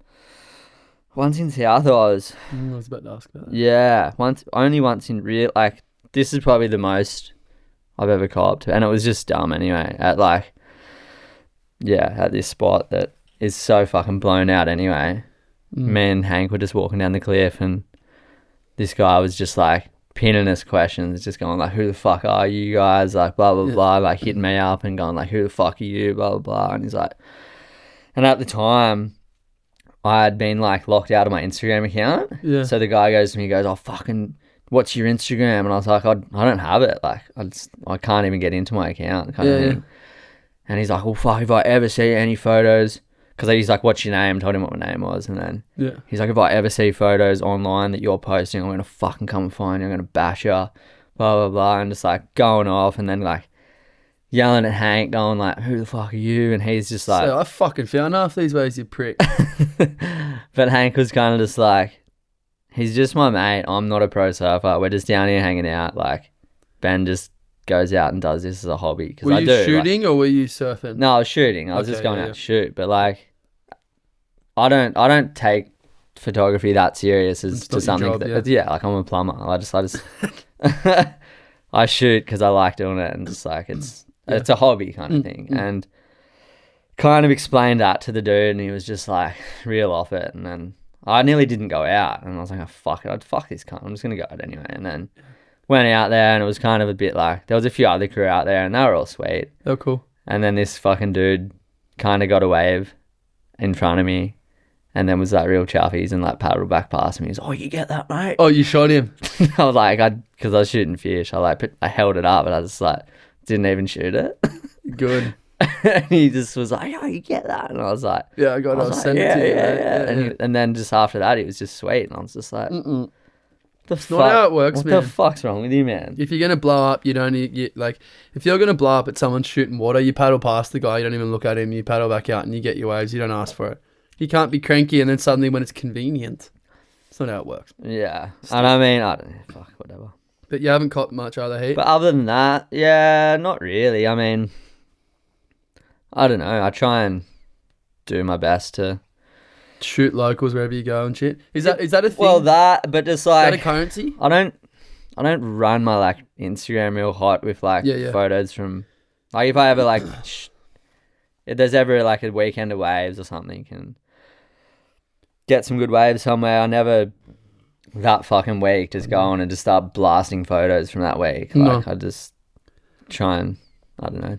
Oz. I was about to ask about that. Yeah, only once in real, like, this is probably the most I've ever copped, and it was just dumb anyway. At this spot that is so fucking blown out anyway. Me and Hank were just walking down the cliff, and this guy was just like pinning us questions, just going like, "Who the fuck are you guys?" Like blah blah blah, like hitting me up and going like, "Who the fuck are you?" Blah blah blah, and he's like. And at the time, I had been like locked out of my Instagram account. Yeah. So the guy goes to me, he goes, "Oh, fucking, what's your Instagram?" And I was like, I don't have it. Like, I can't even get into my account kind of thing. And he's like, "Well, fuck, if I ever see any photos," because he's like, "What's your name?" I told him what my name was. And then he's like, "If I ever see photos online that you're posting, I'm going to fucking come and find you. I'm going to bash you." Blah, blah, blah. And just like going off and then like, yelling at Hank, going like, "Who the fuck are you?" And he's just like... So I fucking found half these ways, you prick. But Hank was kind of just like, he's just my mate. I'm not a pro surfer. We're just down here hanging out. Like, Ben just goes out and does this as a hobby. Were you shooting or were you surfing? No, I was shooting. I was just going out to shoot. But like, I don't take photography that serious as to something job, like I'm a plumber. I just I shoot because I like doing it, and just like it's a hobby kind of thing. And kind of explained that to the dude, and he was just like real off it. And then I nearly didn't go out, and I was like, "Oh, fuck it, fuck this cunt, I'm just gonna go out anyway." And then went out there, and it was kind of a bit like, there was a few other crew out there, and they were all sweet. Oh, cool. And then this fucking dude kind of got a wave in front of me, and then was like real chuffies and like paddled back past me. He's, "Oh, you get that, mate?" Oh, you shot him? I was like, because I was shooting fish, I held it up, and I just like didn't even shoot it. Good. And he just was like, "Oh, you get that?" And I was like, "Yeah, I got it. I'll send it to you." Yeah. And then just after that, he was just sweet, and I was just like, That's not how it works, man. What the fuck's wrong with you, man? If you're gonna blow up, you don't need, like, if you're gonna blow up at someone shooting water, you paddle past the guy, you don't even look at him, you paddle back out and you get your waves, you don't ask for it. You can't be cranky and then suddenly when it's convenient. That's not how it works. Yeah. And I mean, I don't know, fuck, whatever. But you haven't caught much other heat? But other than that, yeah, not really. I mean, I don't know. I try and do my best to shoot locals wherever you go and shit. Is that a thing? Well, but just like, is that a currency? I don't run my like Instagram real hot with like photos from, like, if I ever like if there's ever like a weekend of waves or something and get some good waves somewhere, I never that fucking week just go on and just start blasting photos from that week. Like, I just try and, I don't know, I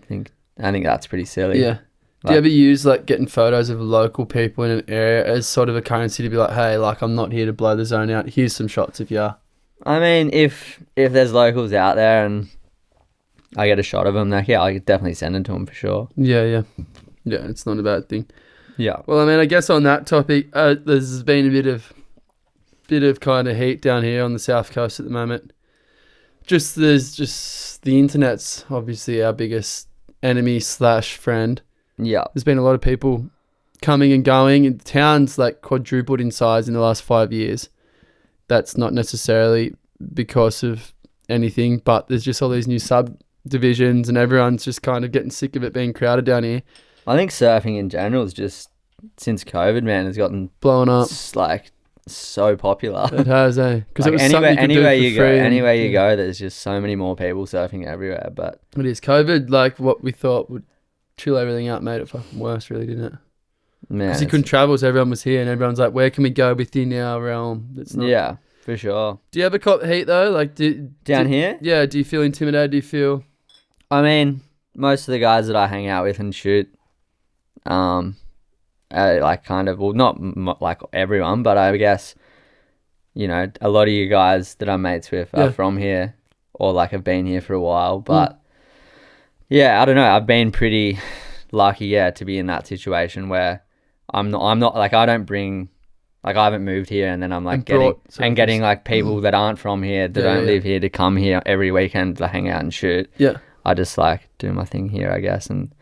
think that's pretty silly. Yeah. Do you ever use like getting photos of local people in an area as sort of a currency to be like, hey, like I'm not here to blow the zone out. Here's some shots if you are. I mean, if there's locals out there and I get a shot of them, like, yeah, I could definitely send it to them for sure. Yeah, it's not a bad thing. Yeah. Well, I mean, I guess on that topic, there's been a bit of kind of heat down here on the south coast at the moment. There's just the internet's obviously our biggest enemy / friend. Yeah. There's been a lot of people coming and going, and town's like quadrupled in size in the last 5 years. That's not necessarily because of anything, but there's just all these new subdivisions and everyone's just kind of getting sick of it being crowded down here. I think surfing in general is just, since COVID, man, has gotten blown up. Like, so popular. It has, eh? Because like it was anywhere you go, there's just so many more people surfing everywhere. But it is. COVID, like what we thought would chill everything out, made it fucking worse, really, didn't it? Because you couldn't travel, so everyone was here, and everyone's like, "Where can we go within our realm?" That's not. Yeah, for sure. Do you ever cop heat though? Like, down here? Yeah. Do you feel intimidated? Do you feel? I mean, most of the guys that I hang out with and shoot, like kind of, well, not like everyone, but I guess, you know, a lot of you guys that I'm mates with are from here or like have been here for a while. But yeah, I don't know. I've been pretty lucky, to be in that situation where I'm not like, I don't bring, like, I haven't moved here and then I'm like getting like people that aren't from here that don't live here to come here every weekend to hang out and shoot. Yeah. I just like do my thing here, I guess. And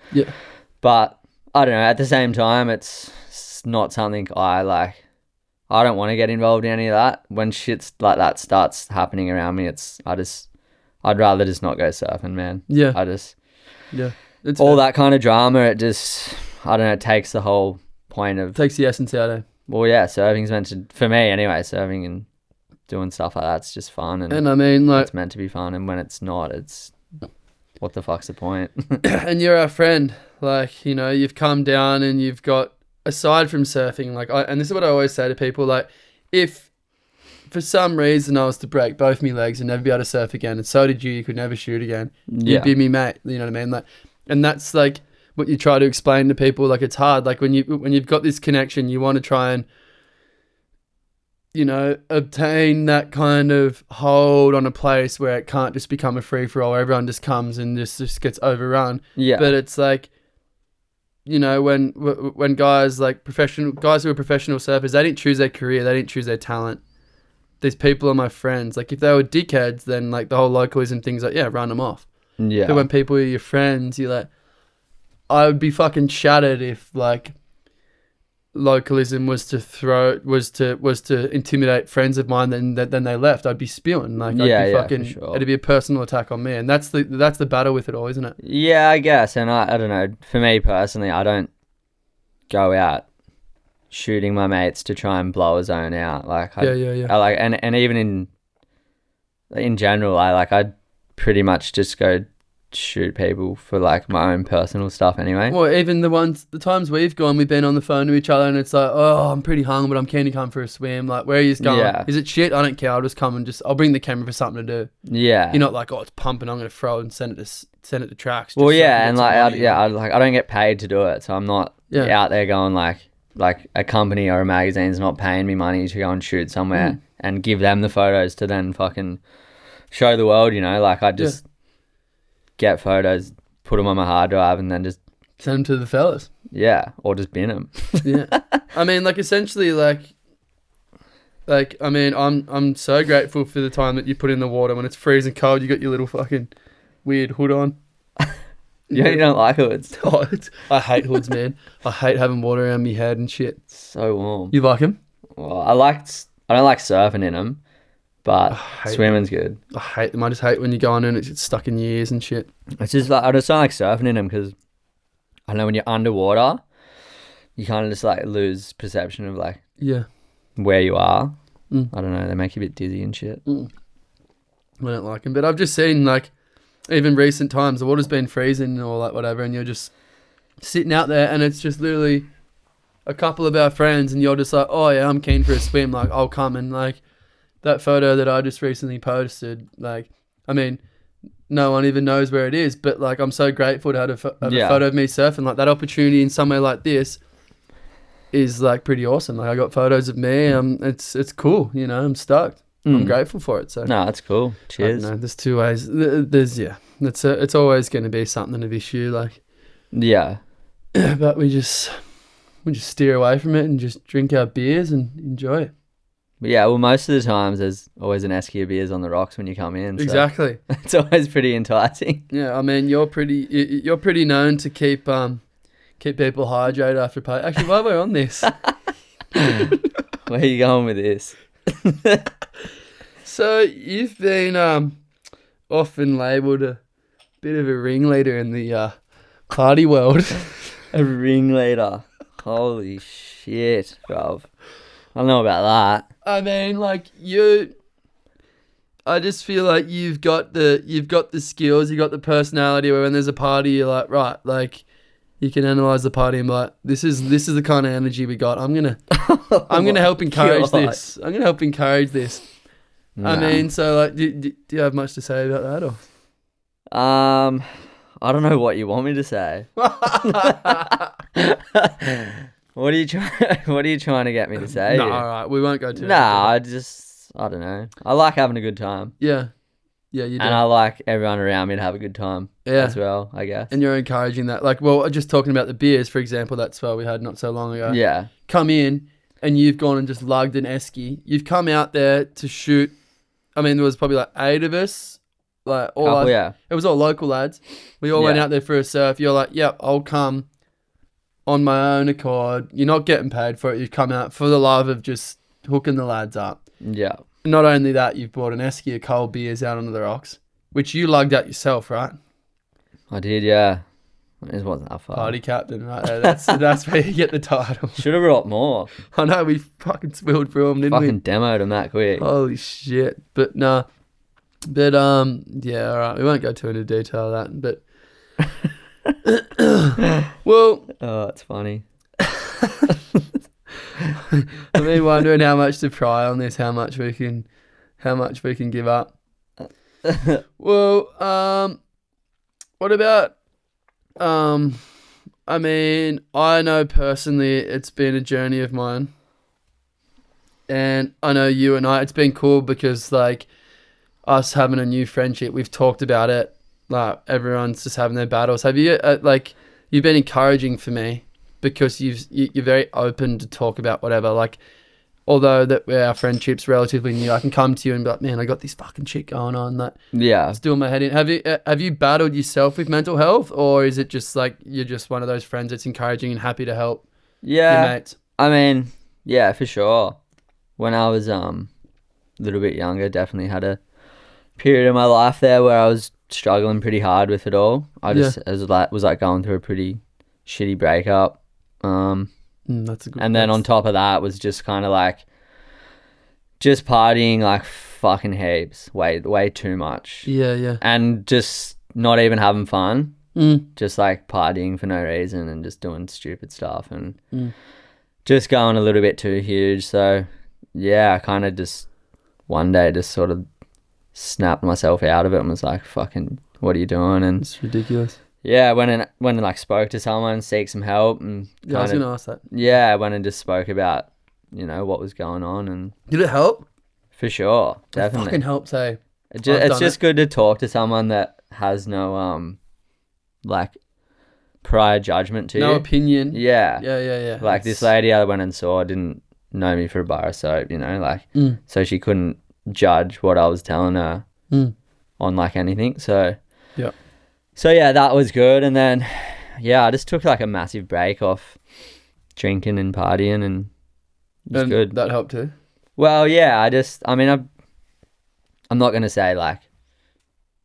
but I don't know, at the same time, it's not something I don't want to get involved in any of that. When shit's like that starts happening around me, I'd rather just not go surfing, man. Yeah. It's all that kind of drama, it just, I don't know, it takes the whole point of... Takes the essence out, eh? Well, yeah, surfing's meant to, for me anyway, surfing and doing stuff like that's just fun. And I mean, like... It's meant to be fun, and when it's not, it's... What the fuck's the point? And you're our friend. Like, you know, you've come down and you've got... Aside from surfing, like, and this is what I always say to people, like, if for some reason I was to break both my legs and never be able to surf again, and so did you could never shoot again, you'd be me mate, you know what I mean? Like, and that's like what you try to explain to people. Like, it's hard. Like, when you've got this connection, you want to try and, you know, obtain that kind of hold on a place where it can't just become a free for all. Everyone just comes and just gets overrun. Yeah. But it's like, you know, when guys like guys who are professional surfers, they didn't choose their career, they didn't choose their talent. These people are my friends. Like, if they were dickheads, then like the whole localism thing's like, run them off. Yeah. But when people are your friends, you're like, I would be fucking shattered if like localism was to intimidate friends of mine, then they left. I'd be spewing. Like, I'd be sure. It'd be a personal attack on me, and that's the battle with it all, isn't it? Yeah, I guess. And I don't know. For me personally, I don't go out shooting my mates to try and blow a zone out. Like, I like, and even in general, I'd pretty much just go shoot people for like my own personal stuff anyway. Well, even the times we've gone, we've been on the phone to each other and it's like, oh, I'm pretty hung, but I'm keen to come for a swim. Like, where are you going? Yeah. Is it shit? I don't care. I'll just come and I'll bring the camera for something to do. Yeah. You're not like, oh, it's pumping, I'm going to throw it and send it to tracks. Well, yeah. And like, I don't get paid to do it. So I'm not out there going like a company or a magazine's not paying me money to go and shoot somewhere and give them the photos to then fucking show the world, you know? Like, I just get photos, put them on my hard drive, and then just send them to the fellas. Yeah, or just bin them. Yeah, I mean, like, essentially, like I mean, I'm so grateful for the time that you put in the water when it's freezing cold. You got your little fucking weird hood on. You don't like hoods. Oh, I hate hoods, man. I hate having water around my head and shit. It's so warm. You like them? Well, I don't like surfing in them. But swimming's good. I hate them. I just hate when you go on and it's just stuck in your ears and shit. It's just like, I just don't like surfing in them because I know when you're underwater, you kind of just like lose perception of like where you are. I don't know. They make you a bit dizzy and shit. I don't like them. But I've just seen like even recent times the water's been freezing or like whatever, and you're just sitting out there and it's just literally a couple of our friends and you're just like, oh yeah, I'm keen for a swim. Like, I'll come. And like, that photo that I just recently posted, like, I mean, no one even knows where it is. But like, I'm so grateful to have a photo of me surfing. Like that opportunity in somewhere like this is like pretty awesome. Like I got photos of me. It's cool. You know, I'm stoked. I'm grateful for it. So no, that's cool. Cheers. There's two ways. It's always going to be something of issue. Like but we just steer away from it and just drink our beers and enjoy it. Yeah, well, most of the times there's always an esky of beers on the rocks when you come in. So exactly. It's always pretty enticing. Yeah, I mean, you're pretty known to keep people hydrated after a party. Actually, while we're on this, where are you going with this? So you've been often labelled a bit of a ringleader in the party world. A ringleader. Holy shit, bruv. I don't know about that. I mean, like I just feel like you've got the skills, you've got the personality where when there's a party, you're like, right, like you can analyze the party and be like, this is the kind of energy we got. I'm gonna help encourage this. I'm gonna help encourage this. Nah. I mean, so like, do you have much to say about that, or? I don't know what you want me to say. What are you trying to get me to say? No, all right, we won't go too. Nah, I don't know. I like having a good time. Yeah, you do. And I like everyone around me to have a good time as well, I guess. And you're encouraging that. Like, well, just talking about the beers, for example, that's what we had not so long ago. Yeah. Come in and you've gone and just lugged an esky. You've come out there to shoot. I mean, there was probably like 8 of us. Like it was all local lads. We all went out there for a surf. You're like, yep, I'll come on my own accord. You're not getting paid for it. You've come out for the love of just hooking the lads up. Yeah. Not only that, you've brought an esky of cold beers out onto the rocks, which you lugged out yourself, right? I did, yeah. It wasn't that far. Party captain, right there. That's where you get the title. Should have brought more. I know, we fucking swilled through them, didn't we? Fucking demoed them that quick. Holy shit. But nah. But yeah, all right. We won't go too into detail of that. But well, oh, it's funny. I've been wondering how much to pry on this, how much we can give up. Well, what about I mean, I know personally it's been a journey of mine. And I know you and it's been cool because like us having a new friendship, we've talked about it. Like everyone's just having their battles. Have you you've been encouraging for me because you're very open to talk about whatever. Like, although that our friendship's relatively new, I can come to you and be like, man, I got this fucking shit going on. That it's doing my head in. Have you battled yourself with mental health, or is it just like you're just one of those friends that's encouraging and happy to help your mates? I mean, yeah, for sure. When I was a little bit younger, definitely had a period of my life there where I was struggling pretty hard with it all. I just was going through a pretty shitty breakup. That's a good. And then on top of that was just kind of like just partying like fucking heaps, way too much. Yeah. And just not even having fun. Just like partying for no reason and just doing stupid stuff and just going a little bit too huge. So yeah, I kind of just one day just sort of snapped myself out of it and was like, fucking, what are you doing? And it's ridiculous. Yeah, I went and like spoke to someone, seek some help, and I was gonna ask that. Yeah, I went and just spoke about, what was going on, and did it help? For sure, definitely. It fucking helps, hey. It's just good to talk to someone that has no like prior judgment to no you. Opinion. Yeah. Like this lady I went and saw didn't know me for a bar of soap, so she couldn't judge what I was telling her on like anything. So yeah, that was good. And then I just took like a massive break off drinking and partying, and it was good. That helped too. Well, yeah, I'm not gonna say like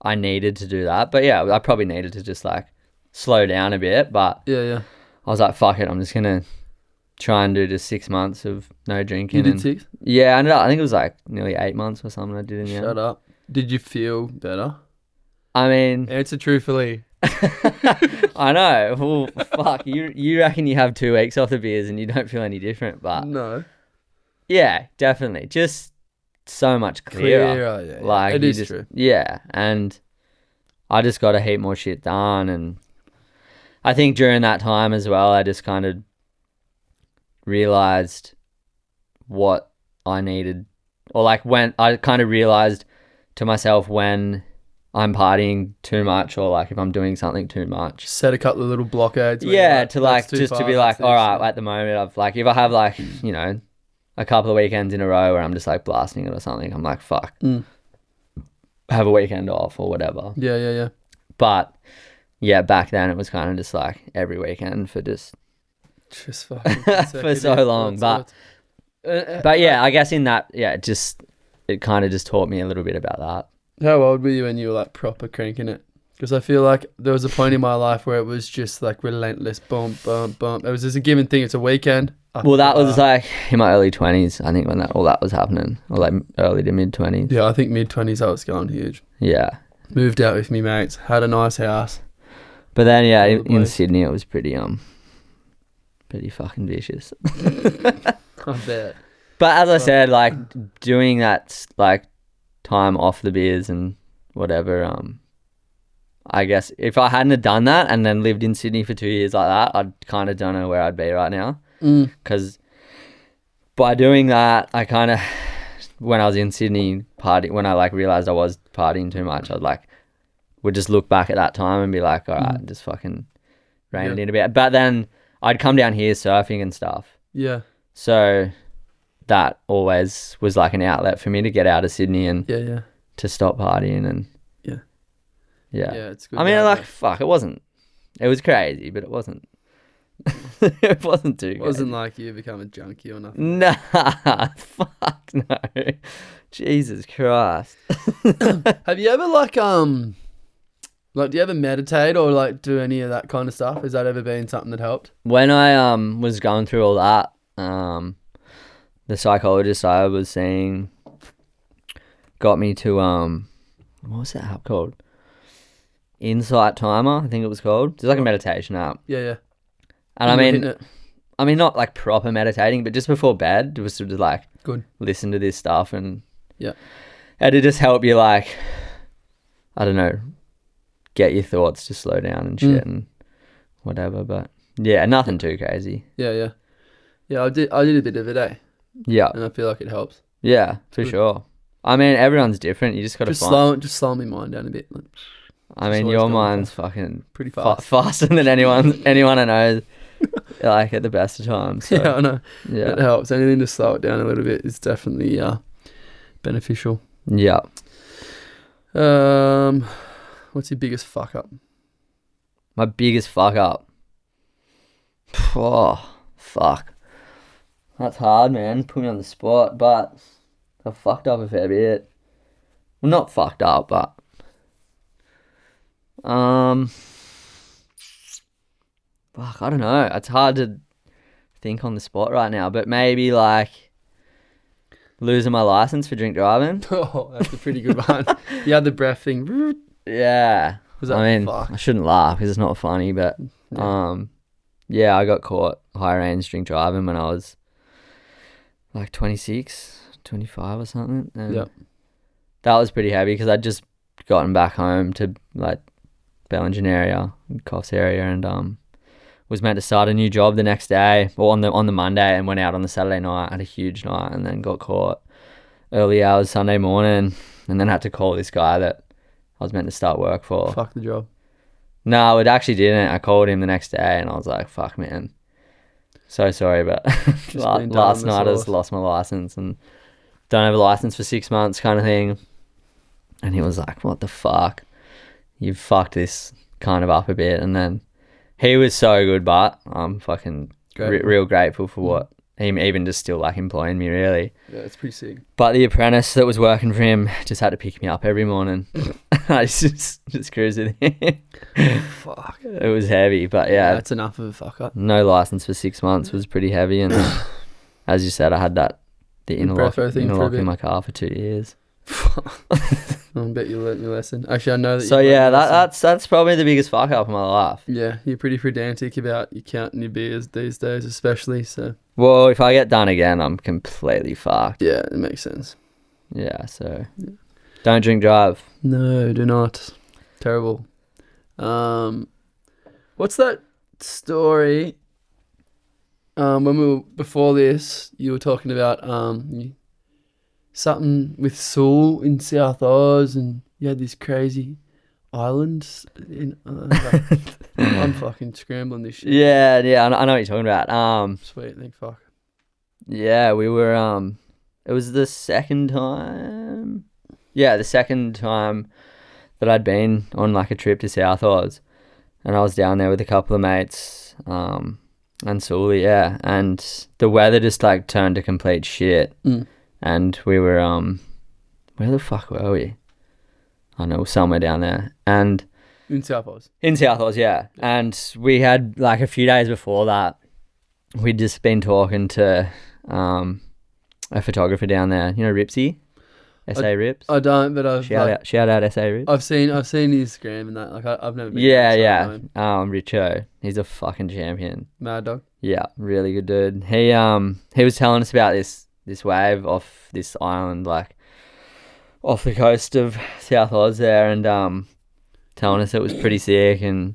I needed to do that, but yeah, I probably needed to just like slow down a bit. But yeah, I was like, fuck it, I'm just gonna try and do just 6 months of no drinking. You did 6? Yeah, I think it was like nearly 8 months or something I did in the end. Shut up. Did you feel better? I mean... Answer truthfully. I know. Well, fuck, you reckon you have 2 weeks off the beers and you don't feel any different, but... No. Yeah, definitely. Just so much clearer. Yeah. Like, it is true. Yeah, and I just got a heap more shit done. And I think during that time as well, I just kind of realised what I needed, or like when I kind of realised to myself when I'm partying too much, or like if I'm doing something too much. Set a couple of little blockades. Yeah, to like just to be like, all right, at the moment, I've like, if I have like, you know, a couple of weekends in a row where I'm just like blasting it or something, I'm like, fuck, have a weekend off or whatever. Yeah. But yeah, back then it was kind of just like every weekend for just fucking for so long. But yeah, I guess in that, yeah, it kind of just taught me a little bit about that. How old were you when you were like proper cranking it? Because I feel like there was a point in my life where it was just like relentless bump. It was just a given thing. It's a weekend. Well, that was like in my early 20s, I think, when all that was happening, or like early to mid 20s. Yeah, I think mid 20s I was going huge. Yeah. Moved out with me mates, had a nice house. But then yeah, in Sydney it was pretty fucking vicious. I bet. But as I said, like doing that like time off the beers and whatever, I guess if I hadn't have done that and then lived in Sydney for 2 years like that, I'd kind of don't know where I'd be right now. Because by doing that, I kind of, when I was in Sydney when I like realised I was partying too much, would just look back at that time and be like, all right, just fucking rein it in a bit. But then I'd come down here surfing and stuff. Yeah. So that always was like an outlet for me to get out of Sydney and to stop partying and yeah, it's good. I mean, like, fuck, it was crazy, but it wasn't. It wasn't too. It wasn't like you become a junkie or nothing. Nah, fuck no. Jesus Christ. Have you ever like do you ever meditate or like do any of that kind of stuff? Has that ever been something that helped? When I was going through all that, the psychologist I was seeing got me to what was that app called? Insight Timer, I think it was called. It's like a meditation app. Yeah. And I mean, not like proper meditating, but just before bed, it was sort of like listen to this stuff and to just help you like, I don't know, get your thoughts to slow down and shit and whatever. But yeah, nothing too crazy. Yeah. I did a bit of it, eh? Yeah. And I feel like it helps. Yeah, for sure. I mean, everyone's different. You just got to slow my mind down a bit. Like, I mean, your mind's fucking pretty fast, faster than anyone I know. Like at the best of times. So. Yeah, I know. Yeah, it helps. Anything to slow it down a little bit is definitely beneficial. Yeah. What's your biggest fuck up? My biggest fuck up. Oh, fuck. That's hard, man. Put me on the spot, but I fucked up a fair bit. Well, not fucked up, but fuck, I don't know. It's hard to think on the spot right now, but maybe like losing my license for drink driving. Oh, that's a pretty good one. You had the breath thing. Yeah. I shouldn't laugh because it's not funny, but yeah, I got caught high range drink driving when I was like 26, 25 or something. And that was pretty heavy because I'd just gotten back home to like Bellingen area, Coffs area, and was meant to start a new job the next day or on the Monday, and went out on the Saturday night, had a huge night, and then got caught early hours Sunday morning, and then had to call this guy that I was meant to start work for. Fuck the job. No, it actually didn't. I called him the next day and I was like, fuck, man. So sorry, but last night I just lost my license and don't have a license for 6 months kind of thing. And he was like, what the fuck? You've fucked this kind of up a bit. And then he was so good, but I'm fucking real grateful for what him even just still like employing me, really. Yeah, it's pretty sick. But the apprentice that was working for him just had to pick me up every morning. I just cruised with him. Fuck. It was heavy, but yeah. That's enough of a fuck up. No license for 6 months was pretty heavy, and as you said, I had the interlock in my car for 2 years. I bet you learnt your lesson. Actually, I know that. So yeah, that's probably the biggest fuck up of my life. Yeah, you're pretty pedantic about you counting your beers these days, especially. So. Well, if I get done again, I'm completely fucked. Yeah, it makes sense. Yeah, so don't drink drive. No, do not. terrible. What's that story? When we were before this, you were talking about something with Sewell in South Oz, and you had this crazy island. I'm fucking scrambling this shit. Yeah, I know what you're talking about. Sweet, thank fuck. Yeah, we were. It was the second time. Yeah, the second time that I'd been on like a trip to South Oz, and I was down there with a couple of mates. And Sully, yeah, and the weather just like turned to complete shit, and we were where the fuck were we? I know, somewhere down there, and in South Oz. In South Oz, yeah, and we had like a few days before that, we'd just been talking to a photographer down there, you know, Ripsy. SA Rips. I don't, but I've shout out SA Rips. I've seen his Instagram and that. Like I've never been. Yeah. Richo, he's a fucking champion. Mad dog. Yeah, really good dude. He was telling us about this wave off this island, like off the coast of South Oz there, and telling us it was pretty sick. And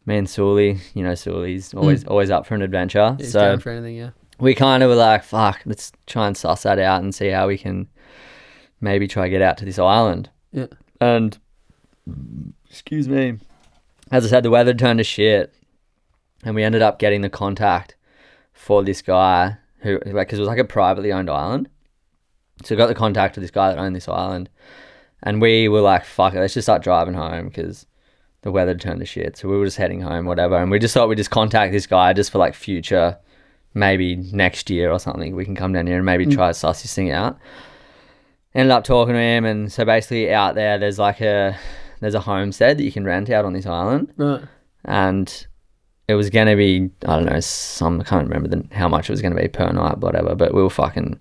me and Sully, you know, Sully's always up for an adventure. He's so down for anything, yeah. We kind of were like, fuck, let's try and suss that out and see how we can maybe try to get out to this island. Yeah. And, excuse me, as I said, the weather turned to shit, and we ended up getting the contact for this guy who, like, because it was like a privately owned island. So we got the contact of this guy that owned this island, and we were like, fuck it, let's just start driving home because the weather turned to shit. So we were just heading home, whatever, and we just thought we'd just contact this guy just for like future, maybe next year or something, we can come down here and maybe try to suss this thing out. Ended up talking to him, and so basically out there there's a homestead that you can rent out on this island. Right. And it was going to be, I don't know, I can't remember how much it was going to be per night, whatever, but we were fucking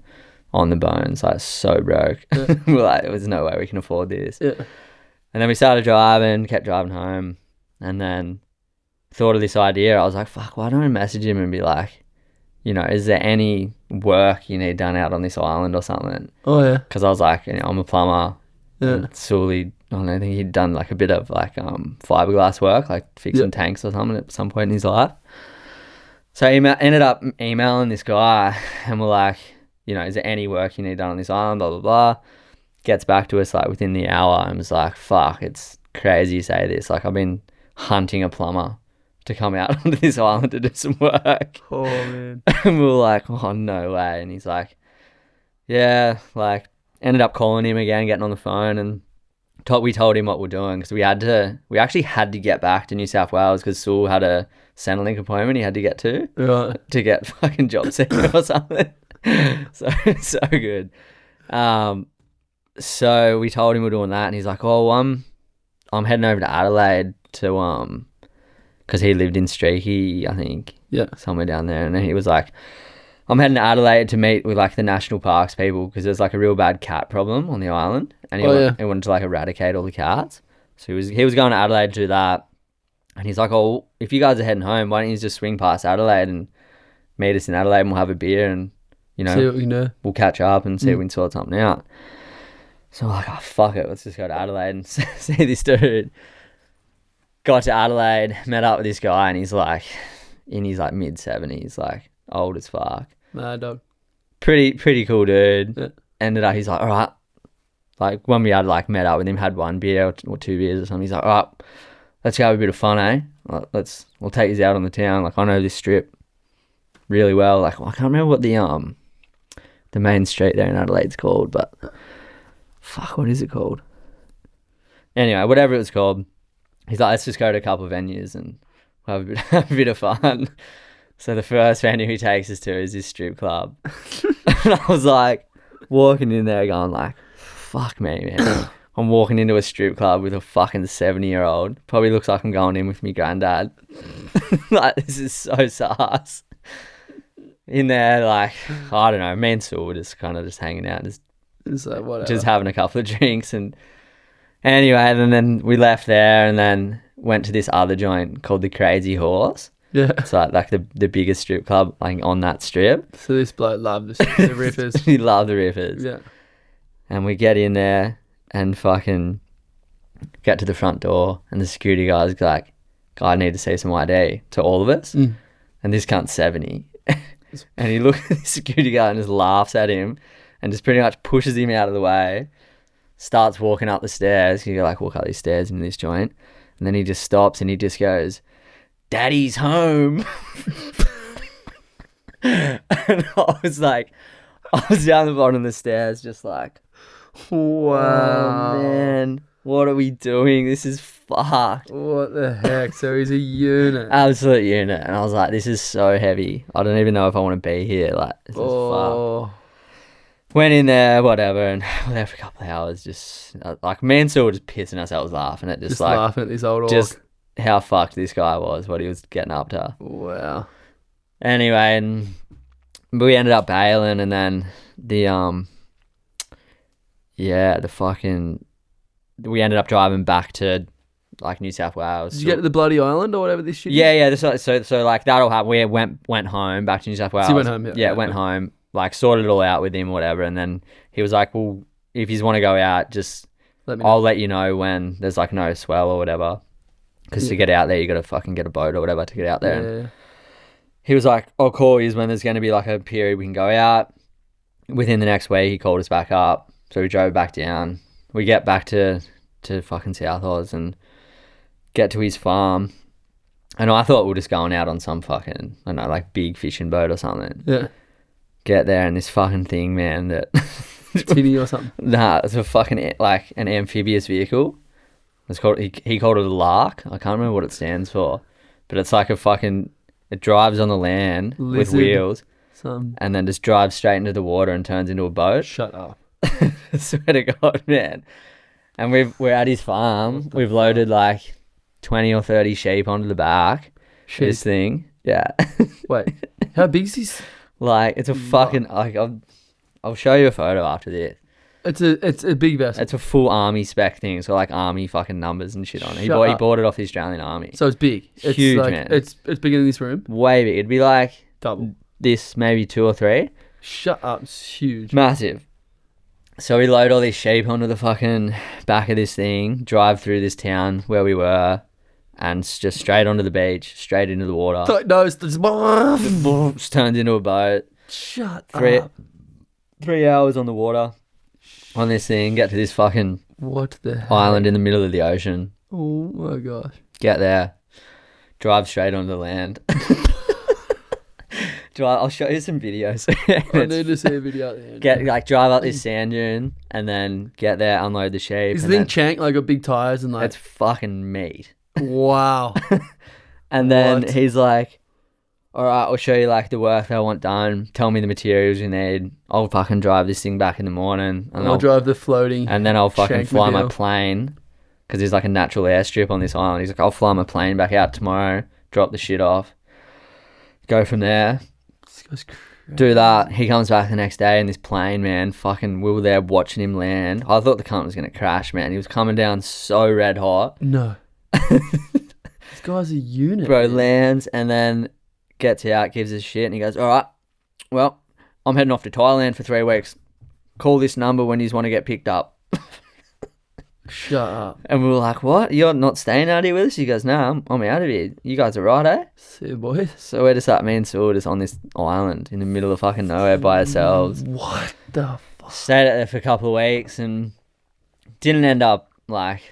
on the bones, like so broke. Yeah. We're like, there's no way we can afford this. Yeah. And then we started driving, kept driving home, and then thought of this idea. I was like, fuck, why don't I message him and be like, you know, is there any work you need done out on this island or something? Oh, yeah. Because I was like, you know, I'm a plumber. Yeah. Sully, I don't know, I think he'd done like a bit of like fiberglass work, like fixing tanks or something at some point in his life. So he ended up emailing this guy, and we're like, you know, is there any work you need done on this island, blah, blah, blah. Gets back to us like within the hour, and was like, fuck, it's crazy you say this. Like, I've been hunting a plumber to come out onto this island to do some work. Oh, man. And we were like, oh, no way. And he's like, yeah, like, ended up calling him again, getting on the phone, and we told him what we're doing, because we actually had to get back to New South Wales because Sewell had a Centrelink appointment he had to get to. Right. To get fucking job seeker or something. So good. So we told him we're doing that, and he's like, oh, I'm heading over to Adelaide to because he lived in Streaky, I think. Yeah. Somewhere down there. And then he was like, I'm heading to Adelaide to meet with like the national parks people, because there's like a real bad cat problem on the island, and he wanted to like eradicate all the cats. So he was going to Adelaide to do that. And he's like, oh, if you guys are heading home, why don't you just swing past Adelaide and meet us in Adelaide, and we'll have a beer, and, you know, see what we can do. We'll catch up and see if we can sort something out. So I'm like, oh, fuck it, let's just go to Adelaide and see this dude. Got to Adelaide, met up with this guy, and he's like in his like mid-70s, like old as fuck. Mad dog. Pretty cool dude. Yeah. Ended up, he's like, all right. Like when we had like met up with him, had one beer or two beers or something, he's like, all right, let's go have a bit of fun, eh? We'll take you out on the town. Like, I know this strip really well. Like, I can't remember what the main street there in Adelaide's called, but fuck, what is it called? Anyway, whatever it was called. He's like, let's just go to a couple of venues and have a bit of fun. So the first venue he takes us to is this strip club. And I was like, walking in there going like, fuck me, man. I'm walking into a strip club with a fucking 70-year-old. Probably looks like I'm going in with me granddad. Like, this is so sus. In there, like, I don't know, me and Sue were just kind of just hanging out, just having a couple of drinks. And anyway, and then we left there and then went to this other joint called the Crazy Horse. Yeah. It's like the biggest strip club like on that strip. So this bloke loved the rippers. He loved the rippers. Yeah. And we get in there and fucking Get to the front door, and the security guy's like, I need to see some ID to all of us. And this cunt's 70. And he looks at the security guy and just laughs at him and just pretty much pushes him out of the way, starts walking up the stairs. You like walk up these stairs in this joint, and then he just stops and he just goes, "Daddy's home." And I was down the bottom of the stairs just like, wow, oh, man, what are we doing? This is fucked. What the heck? So he's a unit. Absolute unit. And I was like, this is so heavy. I don't even know if I want to be here. Like, this is fucked. Went in there, whatever, and we were there for a couple of hours. Just like me and Sue were just pissing ourselves laughing at just like laughing at this old orc. Just how fucked this guy was, what he was getting up to. Wow. Anyway, and we ended up bailing, and then we ended up driving back to like New South Wales. Did you get to the bloody island or whatever this shit? Yeah. So like that'll happen. We went home back to New South Wales. So you went home, yeah. Went home. Like sorted it all out with him or whatever, and then he was like, well, if you want to go out, just I'll let you know when there's like no swell or whatever, because to get out there you gotta fucking get a boat or whatever to get out there. Yeah. He was like, I'll call you when there's going to be like a period we can go out. Within the next week he called us back up, so we drove back down. We get back to fucking South Oz and get to his farm, and I thought we were just going out on some fucking, I don't know, like big fishing boat or something. Yeah. Get there and this fucking thing, man, that TV or something. Nah, it's a fucking like an amphibious vehicle. It's called he called it a lark. I can't remember what it stands for, but it's like a fucking, it drives on the land with wheels, and then just drives straight into the water and turns into a boat. Shut up. I swear to God, man. And we're at his farm. We've loaded like 20 or 30 sheep onto the back. Sheep. This thing, yeah. Wait, how big is this? Like, it's a fucking, like, I'll show you a photo after this. It's a big vessel. It's a full army spec thing. So like army fucking numbers and shit on it. He bought it off the Australian Army. So it's big. It's huge, like, man. It's bigger than this room. Way big. It'd be like double this, maybe 2 or 3. Shut up. It's huge. Massive. So we load all these sheep onto the fucking back of this thing, drive through this town where we were, and just straight onto the beach, straight into the water. No, it's just turns into a boat. Shut up. 3 hours on the water on this thing, get to this fucking island in the middle of the ocean. Oh my gosh. Get there, drive straight onto the land. I'll show you some videos. I need to see a video at the end. Drive up this sand dune and then get there, unload the sheep. Is the thing chank, like got big tires and like? It's fucking meat. Wow. And then he's like, all right, I'll show you like the work that I want done. Tell me the materials you need. I'll fucking drive this thing back in the morning. And I'll drive the floating. And then I'll fucking fly my plane, because there's like a natural airstrip on this island. He's like, I'll fly my plane back out tomorrow, drop the shit off, go from there. Do that. He comes back the next day in this plane, man. Fucking, we were there watching him land. I thought the cunt was going to crash, man. He was coming down so red hot. No. This guy's a unit. Bro, lands and then gets out, gives us shit, and he goes, all right, well, I'm heading off to Thailand for 3 weeks. Call this number when you want to get picked up. Shut up. And we were like, what? You're not staying out here with us? He goes, no, I'm out of here. You guys are right, eh? See you, boys. So we're just like, me and Sue were just on this island in the middle of fucking nowhere by ourselves. What the fuck? Stayed out there for a couple of weeks and didn't end up like...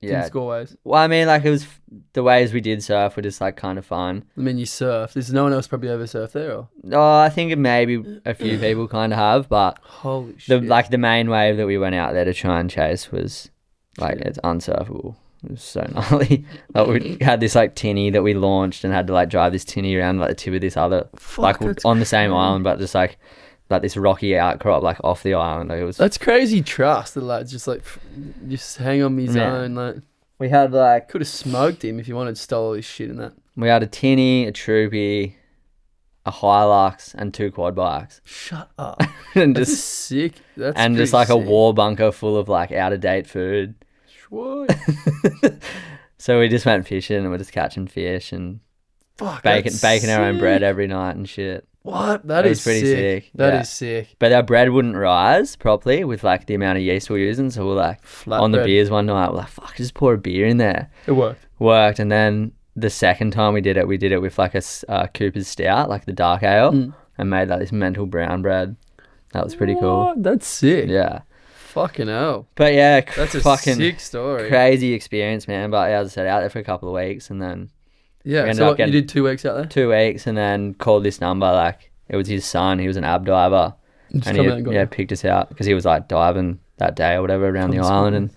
Didn't score waves. Well, I mean, like, it was the waves we did surf were just like kind of fun. I mean, you surf. There's no one else probably ever surfed there, or? Oh, I think maybe a few people kind of have, but holy shit. The main wave that we went out there to try and chase was like, it's unsurfable. It was so gnarly. Like, we had this like tinny that we launched and had to like drive this tinny around like the tip of this other, on the same island, but just like this rocky outcrop like off the island. Like, it was. That's crazy trust. The like just hang on me zone. Like, we had like, could have smoked him if you wanted to stole all his shit in that. We had a tinny, a troopy, a Hilux, and 2 quad bikes. Shut up. And that's just sick. That's and just like sick. A war bunker full of like out of date food. Sweet. So we just went fishing and we're just catching fish and baking our own bread every night and shit. What? That is pretty sick. That is sick. But our bread wouldn't rise properly with like the amount of yeast we're using. So we're like Flat on bread. the beers one night, we're like, fuck, just pour a beer in there. It worked. And then the second time we did it with like a Cooper's Stout, like the dark ale, and made like this mental brown bread. That was pretty cool. That's sick. Yeah. Fucking hell. But yeah, That's a fucking sick story. crazy experience, man. But yeah, as I said, out there for a couple of weeks, and then So what, you did 2 weeks out there? 2 weeks, and then called this number. Like it was his son. He was an ab diver, and he picked us out because he was like diving that day or whatever around the island, and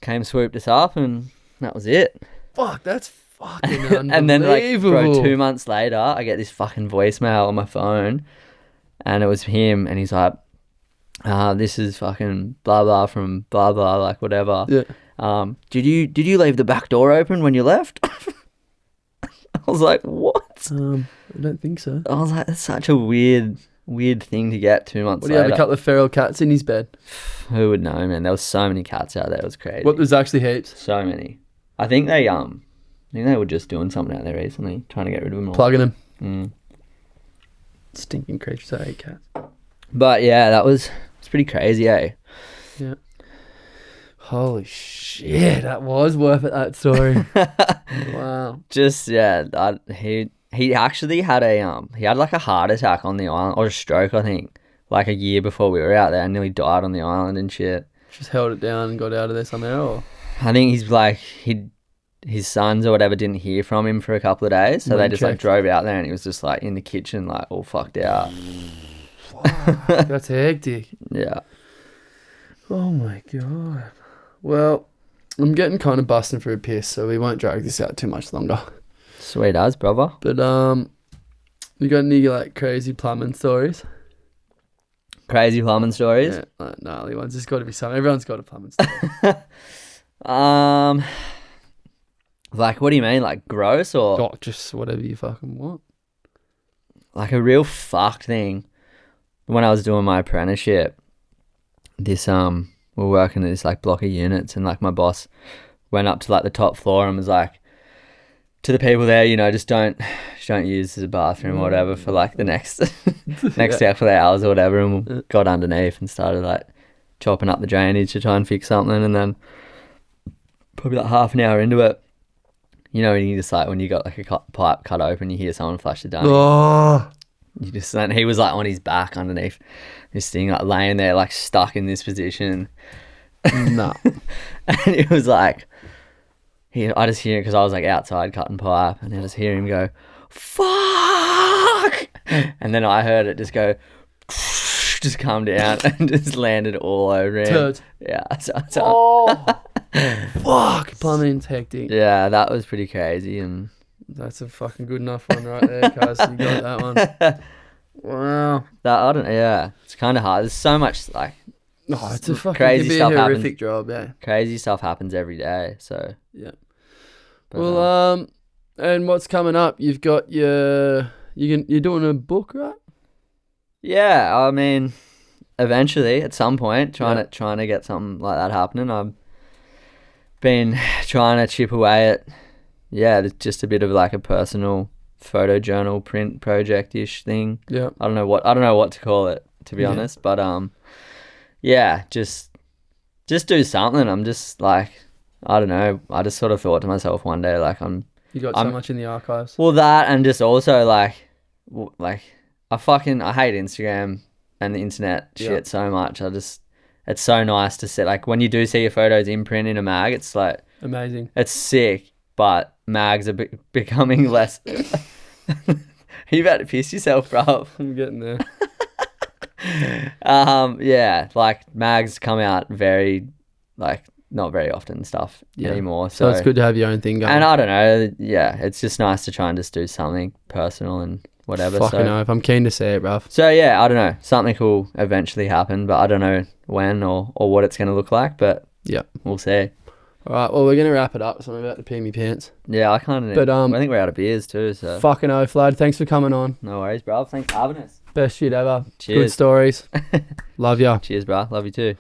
came swooped us up, and that was it. Fuck, that's fucking unbelievable. And then like, bro, 2 months later, I get this fucking voicemail on my phone, and it was him, and he's like, this is fucking blah blah from blah blah, like whatever. Yeah. Did you leave the back door open when you left? I was like, what? I don't think so. I was like, that's such a weird thing to get 2 months later. What, do you have a couple of feral cats in his bed? Who would know, man? There was so many cats out there. It was crazy. What, there's actually heaps? So many. I think they were just doing something out there recently, trying to get rid of them all. Plugging them. Stinking creatures. I hate cats. But yeah, it's pretty crazy, eh? Yeah. Holy shit, that was worth it, that story. Wow. Just, yeah, he actually had he had like a heart attack on the island, or a stroke, I think, like a year before we were out there, and nearly died on the island and shit. Just held it down and got out of there somehow, or? I think he's like, his sons or whatever didn't hear from him for a couple of days, so they just like drove out there, and he was just like in the kitchen, like all fucked out. Fuck, that's hectic. Yeah. Oh my god. Well, I'm getting kind of busting for a piss, so we won't drag this out too much longer. Sweet as, brother. But you got any like crazy plumbing stories? Crazy plumbing stories? Yeah, like gnarly ones. There's got to be some. Everyone's got a plumbing story. Like what do you mean? Like gross or? Oh, just whatever you fucking want. Like a real fucked thing. When I was doing my apprenticeship, we're working at this like block of units, and like my boss went up to like the top floor and was like to the people there, you know, just don't use the bathroom or whatever for like the next couple of hours or whatever, and we got underneath and started like chopping up the drainage to try and fix something, and then probably like half an hour into it, you know, when you just like when you got like a pipe cut open, you hear someone flush the dunny. Oh. And he was like on his back underneath this thing, like laying there, like stuck in this position. No. And it was like, I just hear it because I was like outside cutting pipe, and I just hear him go, fuck! And then I heard it just go, just come down and just landed all over him. Turd. Yeah. Fuck, plumbing's hectic. Yeah, that was pretty crazy, and that's a fucking good enough one right there, cuz you got that one. Wow. Yeah, it's kind of hard. There's so much like, it's a fucking crazy stuff horrific happens. Job, yeah. Crazy stuff happens every day, so yeah. But, well, and what's coming up? You've got you're doing a book, right? Yeah, I mean, eventually at some point, trying to get something like that happening. I've been trying to chip away at. Yeah, it's just a bit of like a personal photo journal print project-ish thing. Yeah. I don't know what to call it, to be honest, but yeah, just do something. I'm just like, I don't know. I just sort of thought to myself one day, like you got so much in the archives. Well, that, and just also like I hate Instagram and the internet shit so much. It's so nice to see, like when you do see your photos in print in a mag, it's like amazing. It's sick. But mags are becoming less. Are you about to piss yourself, bro? I'm getting there. Yeah, like mags come out very, like not very often and stuff anymore. So it's good to have your own thing going. And I don't know, yeah, it's just nice to try and just do something personal and whatever. Fucking know if I'm keen to see it, bruv. So yeah, I don't know, something will eventually happen, but I don't know when or what it's going to look like. But yeah, we'll see. All right, well, we're going to wrap it up, so I'm about to pee me pants. Yeah, I kind of. But I think we're out of beers too, so. Fucking oath, lad. Thanks for coming on. No worries, bro. Thanks for having us. Best shit ever. Cheers. Good stories. Love ya. Cheers, bro. Love you too.